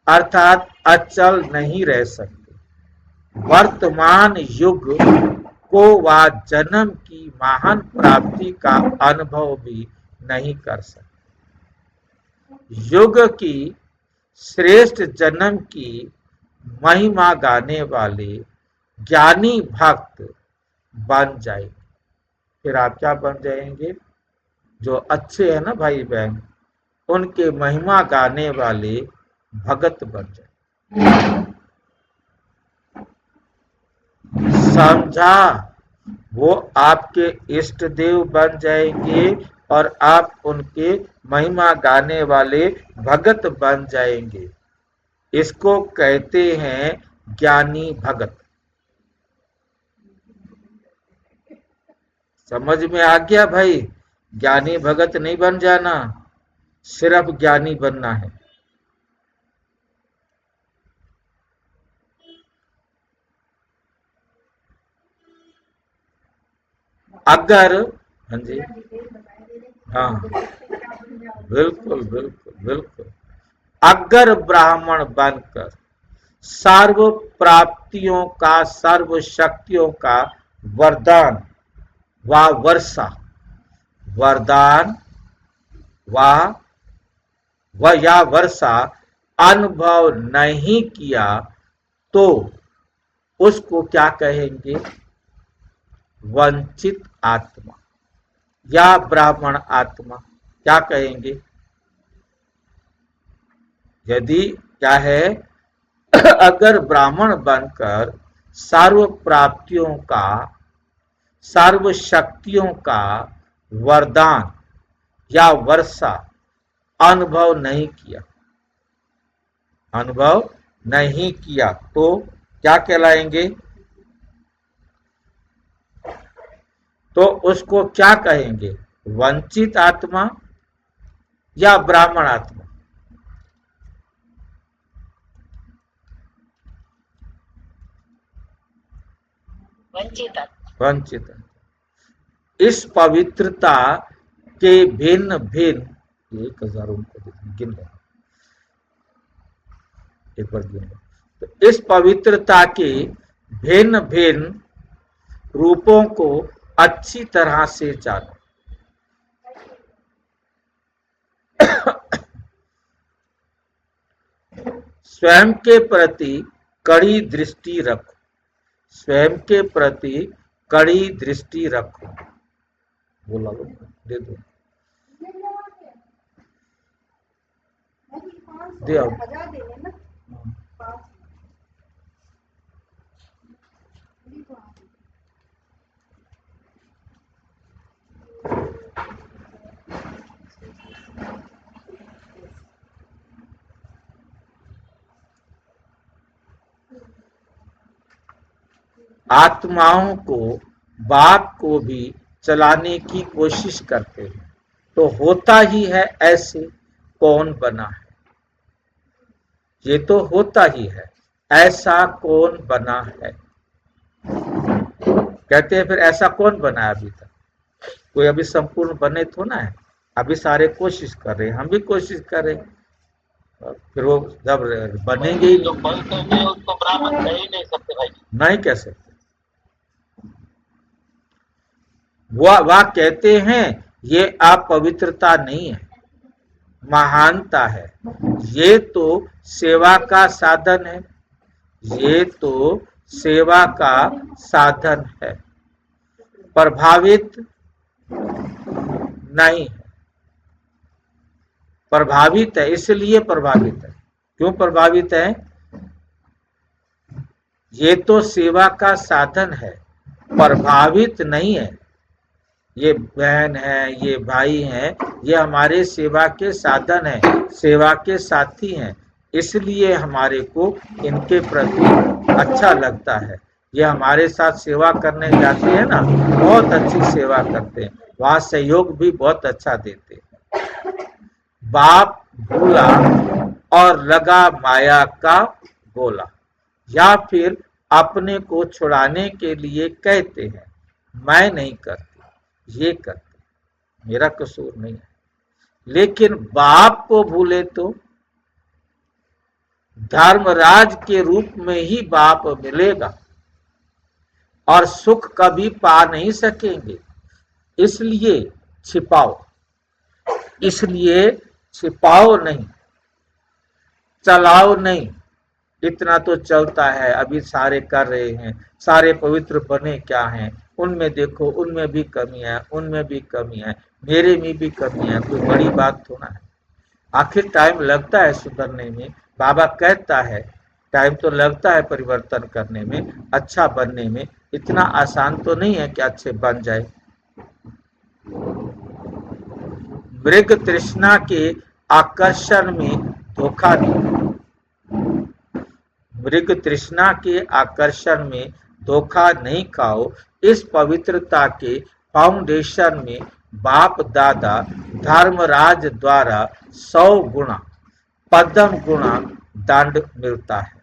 अर्थात अचल नहीं रह सकते। वर्तमान युग को व जन्म की महान प्राप्ति का अनुभव भी नहीं कर सकते। युग की श्रेष्ठ जन्म की महिमा गाने वाले ज्ञानी भक्त बन जाएंगे। फिर आप क्या बन जाएंगे? जो अच्छे हैं ना भाई बहन, उनके महिमा गाने वाले भगत बन जाएंगे। समझा? वो आपके इष्ट देव बन जाएंगे और आप उनके महिमा गाने वाले भगत बन जाएंगे। इसको कहते हैं ज्ञानी भगत। समझ में आ गया भाई? ज्ञानी भगत नहीं बन जाना, सिर्फ ज्ञानी बनना है। अगर, हाँ जी, हाँ, बिल्कुल बिल्कुल बिल्कुल। अगर ब्राह्मण बनकर सर्व प्राप्तियों का, सर्व शक्तियों का वरदान व वर्षा, वरदान व या वर्षा अनुभव नहीं किया तो उसको क्या कहेंगे? वंचित आत्मा या ब्राह्मण आत्मा क्या कहेंगे? यदि क्या है, अगर ब्राह्मण बनकर सर्व प्राप्तियों का, सर्व शक्तियों का वरदान या वर्षा अनुभव नहीं किया, अनुभव नहीं किया तो क्या कहलाएंगे? तो उसको क्या कहेंगे? वंचित आत्मा या ब्राह्मण आत्मा? वंचित वंचित। इस पवित्रता के भिन्न भिन्न 1000 को गिन लो, एक बार गिन लो। तो इस पवित्रता के भिन्न भिन्न रूपों को अच्छी तरह से जानो। स्वयं के प्रति कड़ी दृष्टि रखो, स्वयं के प्रति कड़ी दृष्टि रखो। बोला लो, दे दो, दे आओ। आत्माओं को, बाप को भी चलाने की कोशिश करते हैं तो होता ही है ऐसे, कौन बना है? ये तो होता ही है, ऐसा कौन बना है? कहते हैं फिर ऐसा कौन बना है अभी तक? कोई अभी संपूर्ण बने तो ना है, अभी सारे कोशिश कर रहे हैं, हम भी कोशिश कर रहे हैं। फिर वो जब बनेंगे ही, जो बोलते हैं उसको ब्राह्मण कह ही नहीं सकते भाई, नहीं कह सकते। वह कहते हैं ये अपवित्रता नहीं है, महानता है। ये तो सेवा का साधन है, ये तो सेवा का साधन है, प्रभावित नहीं है। प्रभावित है, इसलिए प्रभावित है। क्यों प्रभावित है? ये तो सेवा का साधन है, प्रभावित नहीं है। ये बहन है, ये भाई हैं, ये हमारे सेवा के साधन हैं, सेवा के साथी हैं, इसलिए हमारे को इनके प्रति अच्छा लगता है। ये हमारे साथ सेवा करने जाते हैं ना, बहुत अच्छी सेवा करते हैं, वहां सहयोग भी बहुत अच्छा देते हैं। बाप भूला और लगा माया का गोला, या फिर अपने को छुड़ाने के लिए कहते हैं मैं नहीं करती, ये करते, मेरा कसूर नहीं है। लेकिन बाप को भूले तो धर्मराज के रूप में ही बाप मिलेगा और सुख कभी पा नहीं सकेंगे। इसलिए छिपाओ, इसलिए छिपाओ नहीं, चलाओ नहीं। इतना तो चलता है, अभी सारे कर रहे हैं, सारे पवित्र बने क्या हैं, उनमें देखो उनमें भी कमी है, उनमें भी कमी है, मेरे में भी कमी है, कोई बड़ी बात थोड़ा है। आखिर टाइम लगता है सुधरने में, बाबा कहता है टाइम तो लगता है परिवर्तन करने में, अच्छा बनने में, इतना आसान तो नहीं है कि अच्छे बन जाए। मृग तृष्णा के आकर्षण में धोखा नहीं, मृग तृष्णा के आकर्षण में धोखा नहीं खाओ। इस पवित्रता के फाउंडेशन में बाप दादा धर्मराज द्वारा 100 गुणा पद्म गुणा दंड मिलता है।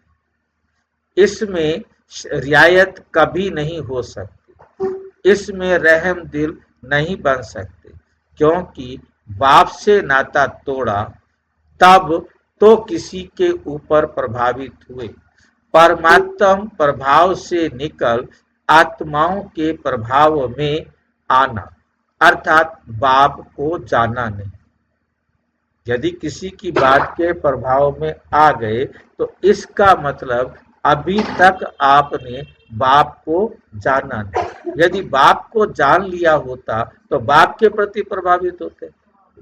इसमें रियायत कभी नहीं हो सकती, इसमें रहम दिल नहीं बन सकते, क्योंकि बाप से नाता तोड़ा तब तो किसी के ऊपर प्रभावित हुए, परमात्म प्रभाव से निकल आत्माओं के प्रभाव में आना, अर्थात बाप को जाना नहीं। यदि किसी की बात के प्रभाव में आ गए तो इसका मतलब अभी तक आपने बाप को जाना नहीं। यदि बाप को जान लिया होता तो बाप के प्रति प्रभावित होते,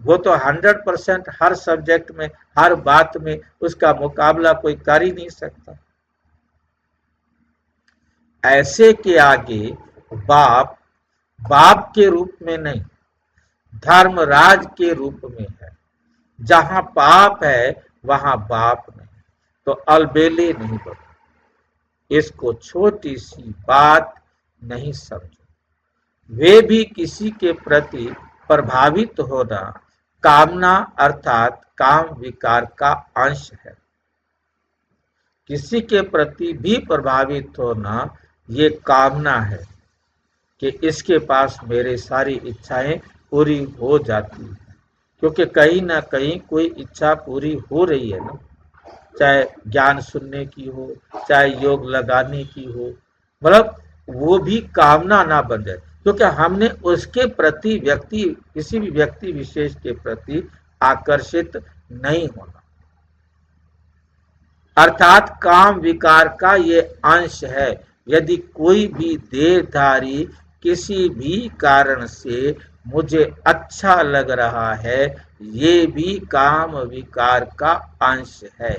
वो तो 100% हर सब्जेक्ट में, हर बात में उसका मुकाबला कोई कर ही नहीं सकता। ऐसे के आगे बाप बाप के रूप में नहीं, धर्मराज के रूप में है। जहां पाप है वहां बाप नहीं, तो अलबेले नहीं बनो। इसको छोटी सी बात नहीं समझो। वे भी किसी के प्रति प्रभावित होना कामना अर्थात काम विकार का अंश है। किसी के प्रति भी प्रभावित होना ये कामना है कि इसके पास मेरे सारी इच्छाएं पूरी हो जाती है, क्योंकि कहीं ना कहीं कोई इच्छा पूरी हो रही है ना, चाहे ज्ञान सुनने की हो, चाहे योग लगाने की हो, मतलब वो भी कामना ना बन जाए, क्योंकि हमने उसके प्रति व्यक्ति किसी भी व्यक्ति विशेष के प्रति आकर्षित नहीं होना, अर्थात काम विकार का ये अंश है। यदि कोई भी देहधारी किसी भी कारण से मुझे अच्छा लग रहा है, ये भी काम विकार का अंश है।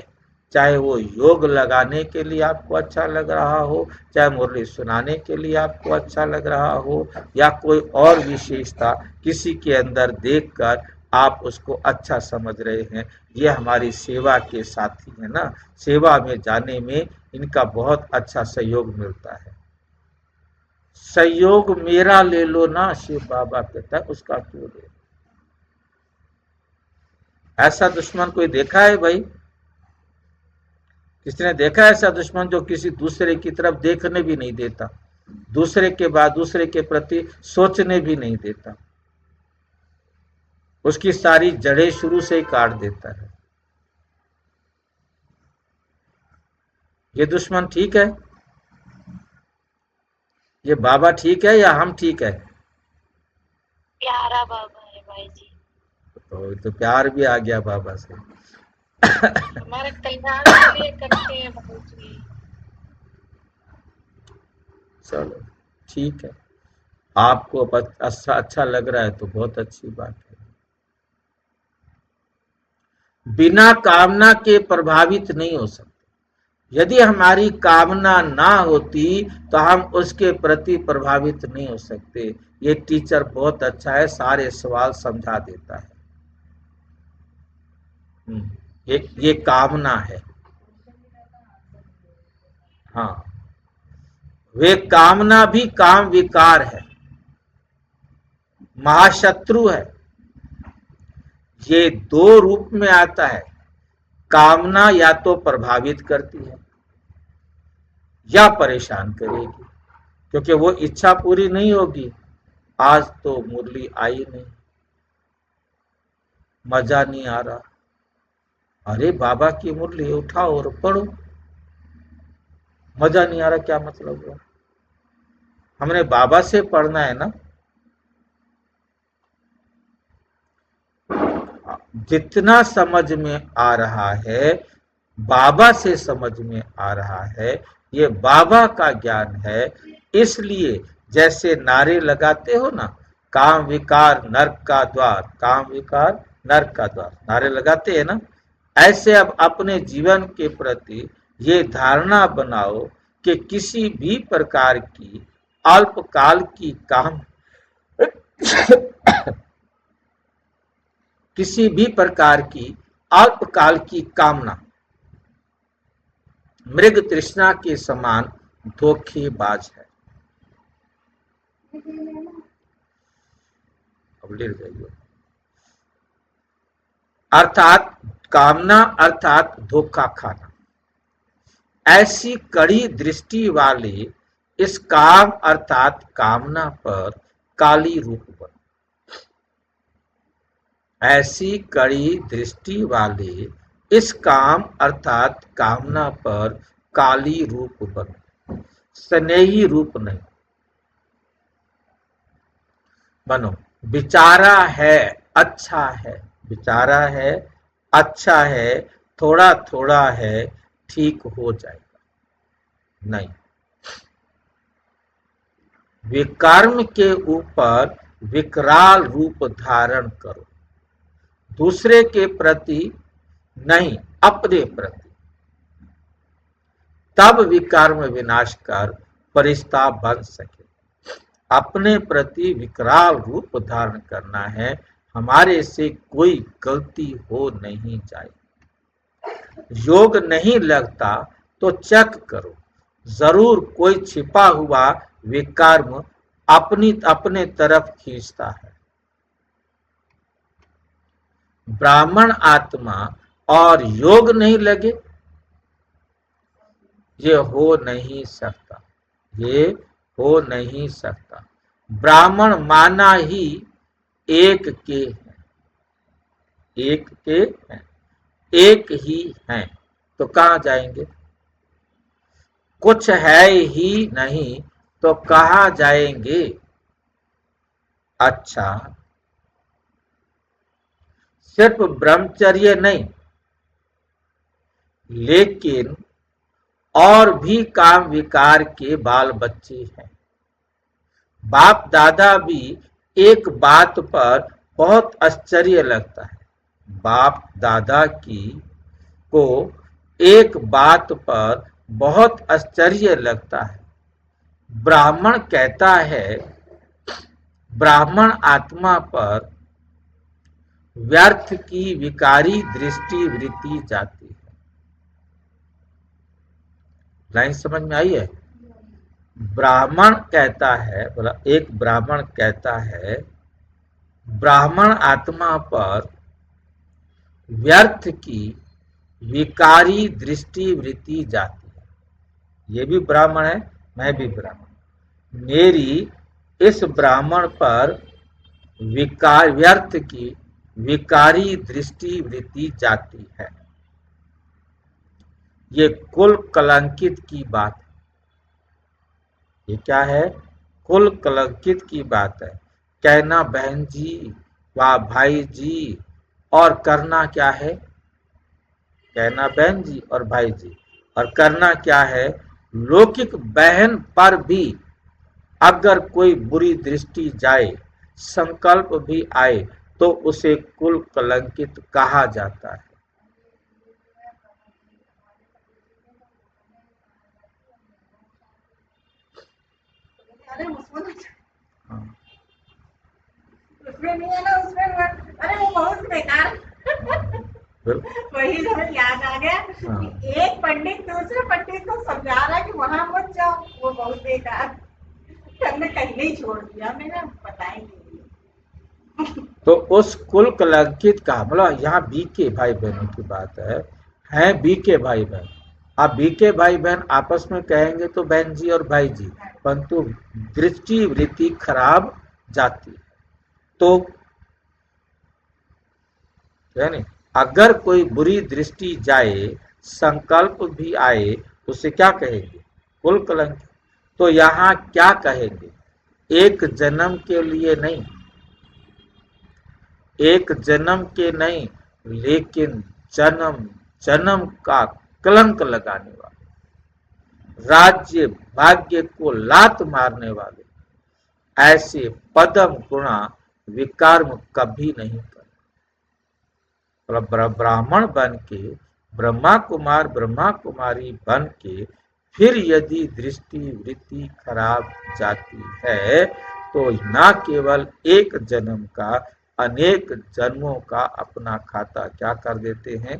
चाहे वो योग लगाने के लिए आपको अच्छा लग रहा हो, चाहे मुरली सुनाने के लिए आपको अच्छा लग रहा हो, या कोई और विशेषता किसी के अंदर देखकर आप उसको अच्छा समझ रहे हैं, ये हमारी सेवा के साथी है ना। सेवा में जाने में इनका बहुत अच्छा सहयोग मिलता है। सहयोग मेरा ले लो ना, शिव बाबा कहता है, उसका क्यों ले। ऐसा दुश्मन कोई देखा है भाई? किसी ने देखा है ऐसा दुश्मन जो किसी दूसरे की तरफ देखने भी नहीं देता, दूसरे के बाद दूसरे के प्रति सोचने भी नहीं देता, उसकी सारी जड़ें शुरू से ही काट देता है? ये दुश्मन ठीक है? ये बाबा ठीक है या हम ठीक है? प्यारा बाबा है भाई जी, तो प्यार भी आ गया बाबा से। हमारे कल्याण के लिए करते हैं भाई जी। चलो ठीक है, आपको अच्छा लग रहा है तो बहुत अच्छी बात है। बिना कामना के प्रभावित नहीं हो सकते। यदि हमारी कामना ना होती तो हम उसके प्रति प्रभावित नहीं हो सकते। ये टीचर बहुत अच्छा है, सारे सवाल समझा देता है। ये कामना है। हाँ, वे कामना भी काम विकार है, महाशत्रु है। ये दो रूप में आता है। कामना या तो प्रभावित करती है या परेशान करेगी, क्योंकि वो इच्छा पूरी नहीं होगी। आज तो मुरली आई नहीं, मजा नहीं आ रहा। अरे बाबा की मुरली उठाओ और पढ़ो। मजा नहीं आ रहा, क्या मतलब हुआ? हमने बाबा से पढ़ना है ना। जितना समझ में आ रहा है बाबा से समझ में आ रहा है, ये बाबा का ज्ञान है। इसलिए जैसे नारे लगाते हो ना, काम विकार नरक का द्वार, काम विकार नरक का द्वार, नारे लगाते हैं ना, ऐसे अब अपने जीवन के प्रति ये धारणा बनाओ कि किसी भी प्रकार की अल्पकाल की काम किसी भी प्रकार की अल्पकाल की कामना मृग तृष्णा के समान धोखेबाज है। अब ले जाइए। अर्थात कामना अर्थात धोखा खाना। ऐसी कड़ी दृष्टि वाले इस काम अर्थात कामना पर काली रूप बन। ऐसी कड़ी दृष्टि वाले इस काम अर्थात कामना पर काली रूप बनो, स्नेही रूप नहीं बनो। विचारा है अच्छा है, विचारा है अच्छा है, थोड़ा थोड़ा है, ठीक हो जाएगा, नहीं। विकर्म के ऊपर विकराल रूप धारण करो, दूसरे के प्रति नहीं, अपने प्रति। तब विकर्म विनाश कर परिस्ता बन सके। अपने प्रति विकराल रूप धारण करना है। हमारे से कोई गलती हो नहीं जाए। योग नहीं लगता तो चेक करो, जरूर कोई छिपा हुआ विकर्म अपने तरफ खींचता है। ब्राह्मण आत्मा और योग नहीं लगे, ये हो नहीं सकता, ये हो नहीं सकता। ब्राह्मण माना ही एक के हैं, एक के हैं, एक ही हैं, तो कहां जाएंगे? कुछ है ही नहीं तो कहां जाएंगे? अच्छा, सिर्फ ब्रह्मचर्य नहीं, लेकिन और भी काम विकार के बाल बच्चे हैं। बाप दादा भी एक बात पर बहुत आश्चर्य लगता है। बाप दादा को एक बात पर बहुत आश्चर्य लगता है। ब्राह्मण कहता है ब्राह्मण आत्मा पर व्यर्थ की विकारी दृष्टि वृत्ति जाती है। लाइन समझ में आई है? ब्राह्मण कहता है, बोला एक ब्राह्मण कहता है ब्राह्मण आत्मा पर व्यर्थ की विकारी दृष्टि वृत्ति जाती है। ये भी ब्राह्मण है, मैं भी ब्राह्मण। मेरी इस ब्राह्मण पर व्यर्थ की विकारी दृष्टि वृत्ति जाती है। ये कुल कलंकित की बात है। ये क्या है? कुल कलंकित की बात है। कहना बहन जी व भाई जी और करना क्या है? कहना बहन जी और भाई जी और करना क्या है? लौकिक बहन पर भी अगर कोई बुरी दृष्टि जाए, संकल्प भी आए, तो उसे कुल कलंकित कहा जाता है। हाँ। उसमें नहीं है ना, उसमें अरे वो बहुत बेकार। वही हमें याद आ गया। हाँ। एक पंडित दूसरे पंडित को समझा रहा है कि वहां मत जाओ, वो बहुत बेकार। हमने कहीं नहीं छोड़ दिया, मैंने बताएंगे। तो उस कुल कलंकित का मतलब यहाँ बी के भाई बहनों की बात है बी के भाई बहन। आप बी के भाई बहन आपस में कहेंगे तो बहन जी और भाई जी, परंतु दृष्टि वृत्ति खराब जाती है। तो यानी अगर कोई बुरी दृष्टि जाए, संकल्प भी आए, उसे क्या कहेंगे? कुल कलंक। तो यहाँ क्या कहेंगे? एक जन्म के लिए नहीं, एक जन्म के नहीं, लेकिन जन्म जन्म का कलंक लगाने वाले, राज्य भाग्य को लात मारने वाले ऐसे पदम गुणा विकर्म कभी नहीं कर। ब्राह्मण बन के, ब्रह्मा कुमार ब्रह्मा कुमारी बन के फिर यदि दृष्टि वृत्ति खराब जाती है तो न केवल एक जन्म का, अनेक जन्मों का अपना खाता क्या कर देते हैं?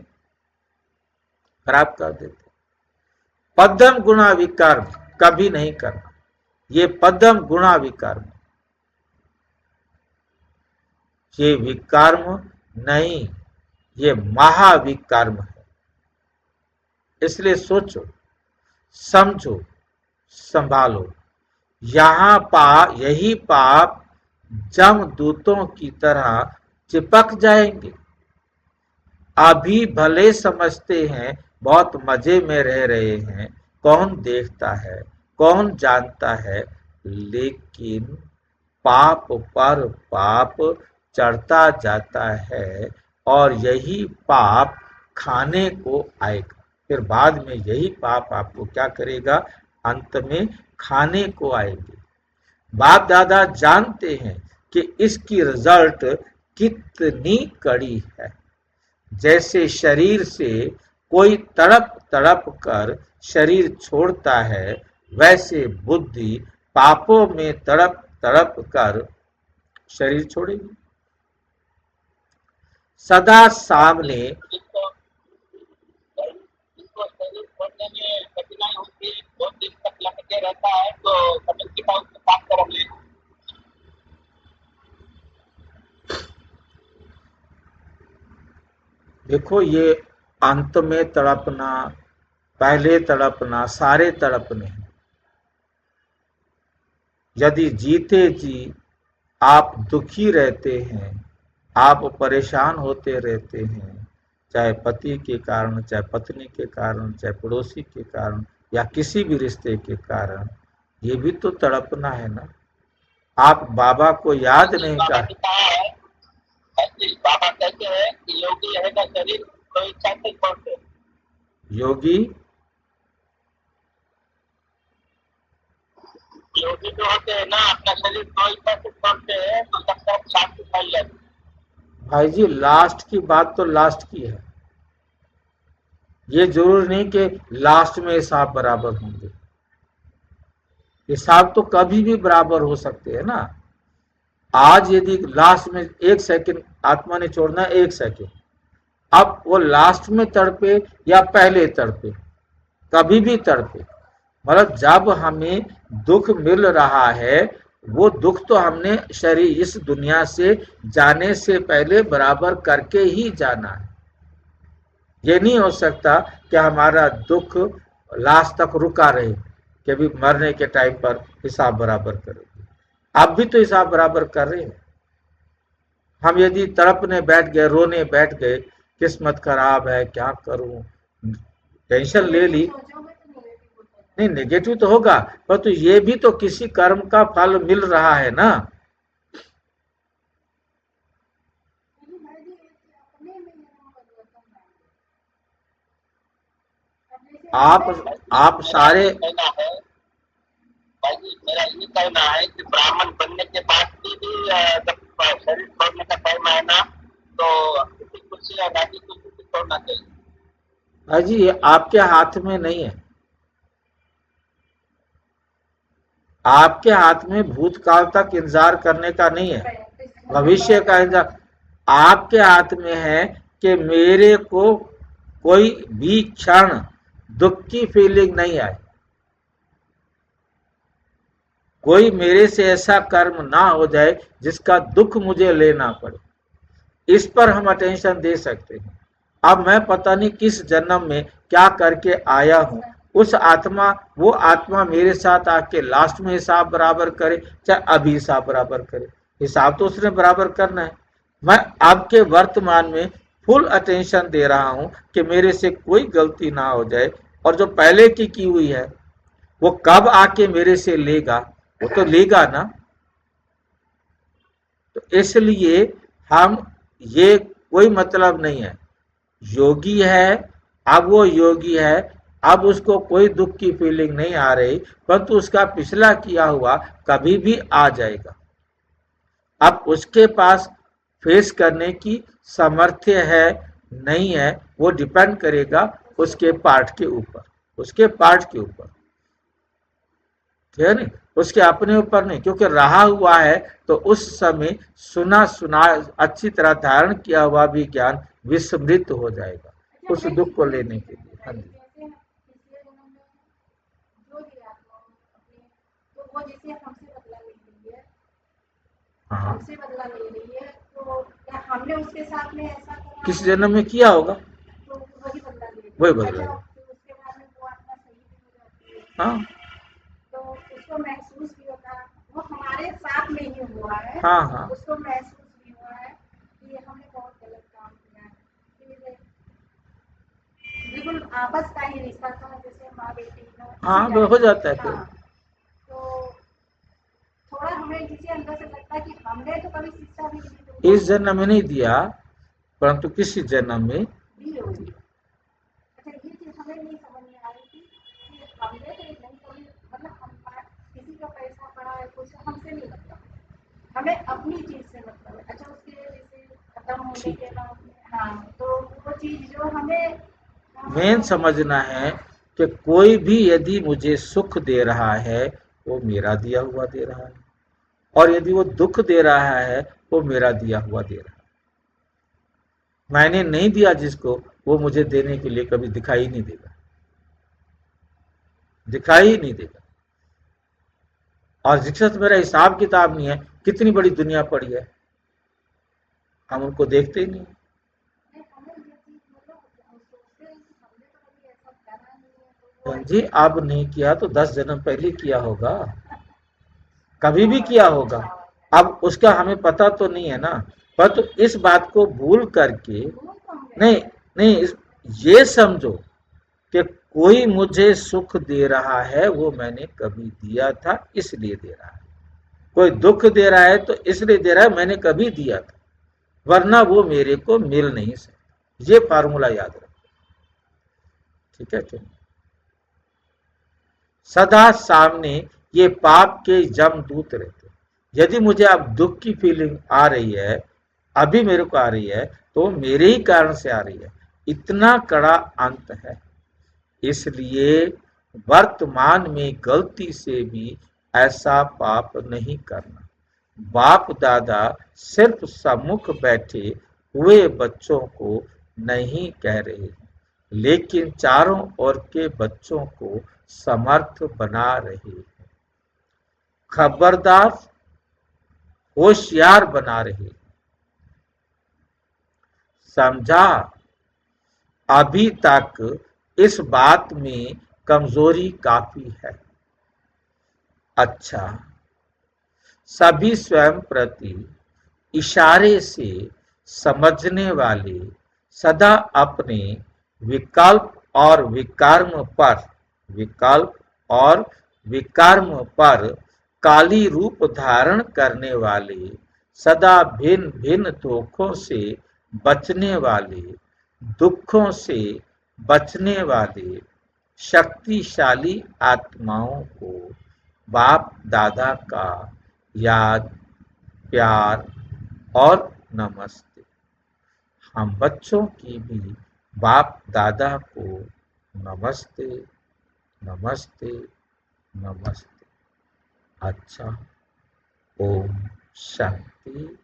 खराब कर देते। पद्म गुणा विकर्म कभी नहीं करना। ये पद्म गुणा विकर्म, ये विकर्म नहीं, ये महाविकर्म है। इसलिए सोचो, समझो, संभालो। यही पाप जमदूतों की तरह चिपक जाएंगे। अभी भले समझते हैं बहुत मजे में रह रहे हैं, कौन देखता है, कौन जानता है, लेकिन पाप पर पाप चढ़ता जाता है और यही पाप खाने को आएगा। फिर बाद में यही पाप आपको क्या करेगा? अंत में खाने को आएंगे। बाप दादा जानते हैं कि इसकी रिजल्ट कितनी कड़ी है। जैसे शरीर से कोई तड़प तड़प कर शरीर छोड़ता है, वैसे बुद्धि पापों में तड़प तड़प कर शरीर छोड़ेगी। सदा सामने जिसको शरीर छोड़ने में कठिनाई होती है, बहुत दिन तक लटके रहता है, तो समझ का उसको साफ कर ले। देखो, ये अंत में तड़पना, पहले तड़पना, सारे तड़पने हैं। यदि जीते जी आप दुखी रहते हैं, आप परेशान होते रहते हैं, चाहे पति के कारण, चाहे पत्नी के कारण, चाहे पड़ोसी के कारण, या किसी भी रिश्ते के कारण, ये भी तो तड़पना है ना। आप बाबा को याद नहीं बाबा कर। ने कहा है, बाबा कहते हैं कि योगी रहेगा शरीर तो इच्छा से छोड़ते। योगी योगी जो होते हैं ना, अपना शरीर तो इच्छा से छोड़ते हैं, तो सबका शांति फैल जाती है। भाई जी, लास्ट की बात तो लास्ट की है। ये जरूर नहीं कि लास्ट में हिसाब बराबर होंगे। हिसाब तो कभी भी बराबर हो सकते हैं ना। आज यदि लास्ट में 1 सेकंड आत्मा ने छोड़ना, 1 सेकंड, अब वो लास्ट में तड़पे या पहले तड़पे, कभी भी तड़पे, मतलब जब हमें दुख मिल रहा है, वो दुख तो हमने शरीर इस दुनिया से जाने से पहले बराबर करके ही जाना है। ये नहीं हो सकता कि हमारा दुख लास्ट तक रुका रहे कि अभी मरने के टाइम पर हिसाब बराबर करेंगे। अब भी तो हिसाब बराबर कर रहे हैं। हम यदि तड़पने बैठ गए, रोने बैठ गए, किस्मत खराब है, क्या करूं, टेंशन ले ली, नहीं नेगेटिव तो होगा, पर तो ये भी तो किसी कर्म का फल मिल रहा है ना। आप सारे मेरा ये कहना है कि ब्राह्मण बनने के बाद भी जब शरीर छोड़ने का टाइम आए ना, तो किसी खुशी या राजी खुशी से छोड़ना चाहिए। अजी, ये आपके हाथ में नहीं है। आपके हाथ में भूतकाल तक इंतजार करने का नहीं है, भविष्य का इंतजार। आपके हाथ में है कि मेरे को कोई भी क्षण दुख की फीलिंग नहीं आए। कोई मेरे से ऐसा कर्म ना हो जाए जिसका दुख मुझे लेना पड़े, इस पर हम अटेंशन दे सकते हैं। अब मैं पता नहीं किस जन्म में क्या करके आया हूँ, उस आत्मा, वो आत्मा मेरे साथ आके लास्ट में हिसाब बराबर करे, चाहे अभी हिसाब बराबर करे, हिसाब तो उसने बराबर करना है। मैं आपके वर्तमान में फुल अटेंशन दे रहा हूं कि मेरे से कोई गलती ना हो जाए, और जो पहले की हुई है वो कब आके मेरे से लेगा, वो तो लेगा ना। तो इसलिए हम, ये कोई मतलब नहीं है, योगी है, अब वो योगी है, अब उसको कोई दुख की फीलिंग नहीं आ रही, परंतु उसका पिछला किया हुआ कभी भी आ जाएगा। अब उसके पास फेस करने की सामर्थ्य है नहीं है, वो डिपेंड करेगा उसके पार्ट के ऊपर, उसके पार्ट के ऊपर, ठीक है नहीं, उसके अपने ऊपर नहीं। क्योंकि रहा हुआ है तो उस समय सुना सुना अच्छी तरह धारण किया हुआ भी ज्ञान विस्मृत हो जाएगा उस दुख को लेने के लिए। हाँ जी, जैसे पिछले जन्म में जो भी आत्मा अपने, तो वो जैसे हमसे बदला ले रही है, हाँ, हमसे बदला ले रही है, तो क्या हमने उसके साथ में ऐसा करा किस है? जन्म में किया होगा तो वही बदला ले रही है। वही बदला अच्छा, है। फिर उसके बाद में वो आत्मा सही भी हो जाती है, हाँ तो उसको महसूस भी होता है, वो हमारे साथ में ही हुआ है, हाँ हाँ उसको महसूस भी हुआ है कि हमने बहुत गलत काम किया है। फिर बिल्कुल आपस का ही रिश्ता था, जैसे माँ बेटी का, हाँ, इसी वो हो टाइप जाता है का। फिर। हाँ, तो थोड़ा हमें जिसे अंदर से लगता है कि हमने तो कभी शिक्षा भी नहीं दी, तो इस जन्म में नहीं दिया, परंतु किसी जन्म में दी होगी। अच्छा, ये चीज हमें नहीं समझ में आ रही थी कि हमने तो नहीं कभी, मतलब हम किसी का पैसा पड़ा है कुछ, हमसे नहीं मतलब, हमें अपनी चीज से मतलब है। अच्छा, उसके जैसे खत्म होने ठीक के है। बाद में, हाँ, तो वो चीज जो हमें मेन समझना है कि कोई भी यदि मुझे सुख दे रहा है वो मेरा दिया हुआ दे रहा है, और यदि वो दुख दे रहा है वो मेरा दिया हुआ दे रहा है। मैंने नहीं दिया जिसको, वो मुझे देने के लिए कभी दिखाई नहीं देगा, दिखाई ही नहीं देगा। और जिससे तो मेरा हिसाब किताब नहीं है, कितनी बड़ी दुनिया पड़ी है, हम उनको देखते ही नहीं। हमें ये चीज मतलब हम सोचते हैं कि हमने तो कभी ऐसा करा नहीं है, तो वो जी, अब नहीं किया तो 10 जन्म पहले किया होगा, कभी भी किया होगा। अब उसका हमें पता तो नहीं है ना, पर तो इस बात को भूल करके, भूल तो हम गए नहीं हैं। नहीं, ये समझो कि कोई मुझे सुख दे रहा है वो मैंने कभी दिया था इसलिए दे रहा है, कोई दुख दे रहा है तो इसलिए दे रहा है मैंने कभी दिया था, वरना वो मेरे को मिल नहीं सकता। ये फार्मूला याद रखो, ठीक है क्यों? सदा सामने ये पाप के जमदूत रहते। यदि मुझे अब दुख की फीलिंग आ रही है, अभी मेरे को आ रही है, तो मेरे ही कारण से आ रही है, इतना कड़ा अंत है। इसलिए वर्तमान में गलती से भी ऐसा पाप नहीं करना। बाप दादा सिर्फ सम्मुख बैठे हुए बच्चों को नहीं कह रहे, लेकिन चारों ओर के बच्चों को समर्थ बना रहे हैं, खबरदार, होशियार बना रहे। समझा? अभी तक इस बात में कमजोरी काफी है। अच्छा, सभी स्वयं प्रति इशारे से समझने वाले सदा अपने विकल्प और विकर्म पर, विकल्प और विकर्म पर काली रूप धारण करने वाले, सदा भिन्न भिन्न धोखों से बचने वाले, दुखों से बचने वाले शक्तिशाली आत्माओं को बाप दादा का याद, प्यार और नमस्ते। हम बच्चों की भी बाप दादा को नमस्ते, नमस्ते, नमस्ते। अच्छा, ओम शांति।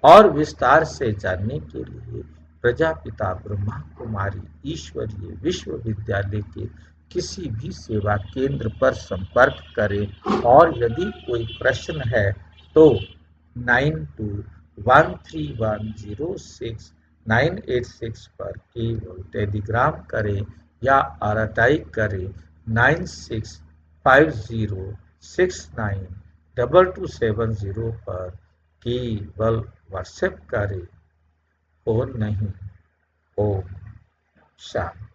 और विस्तार से जानने के लिए प्रजापिता ब्रह्मा कुमारी ईश्वरीय विश्वविद्यालय के किसी भी सेवा केंद्र पर संपर्क करें और यदि कोई प्रश्न है तो 9213106986 पर केवल टेलीग्राम करें या आरटीआई करें 9650692270 पर केवल व्हाट्सएप करें, फोन नहीं। ओम शांति।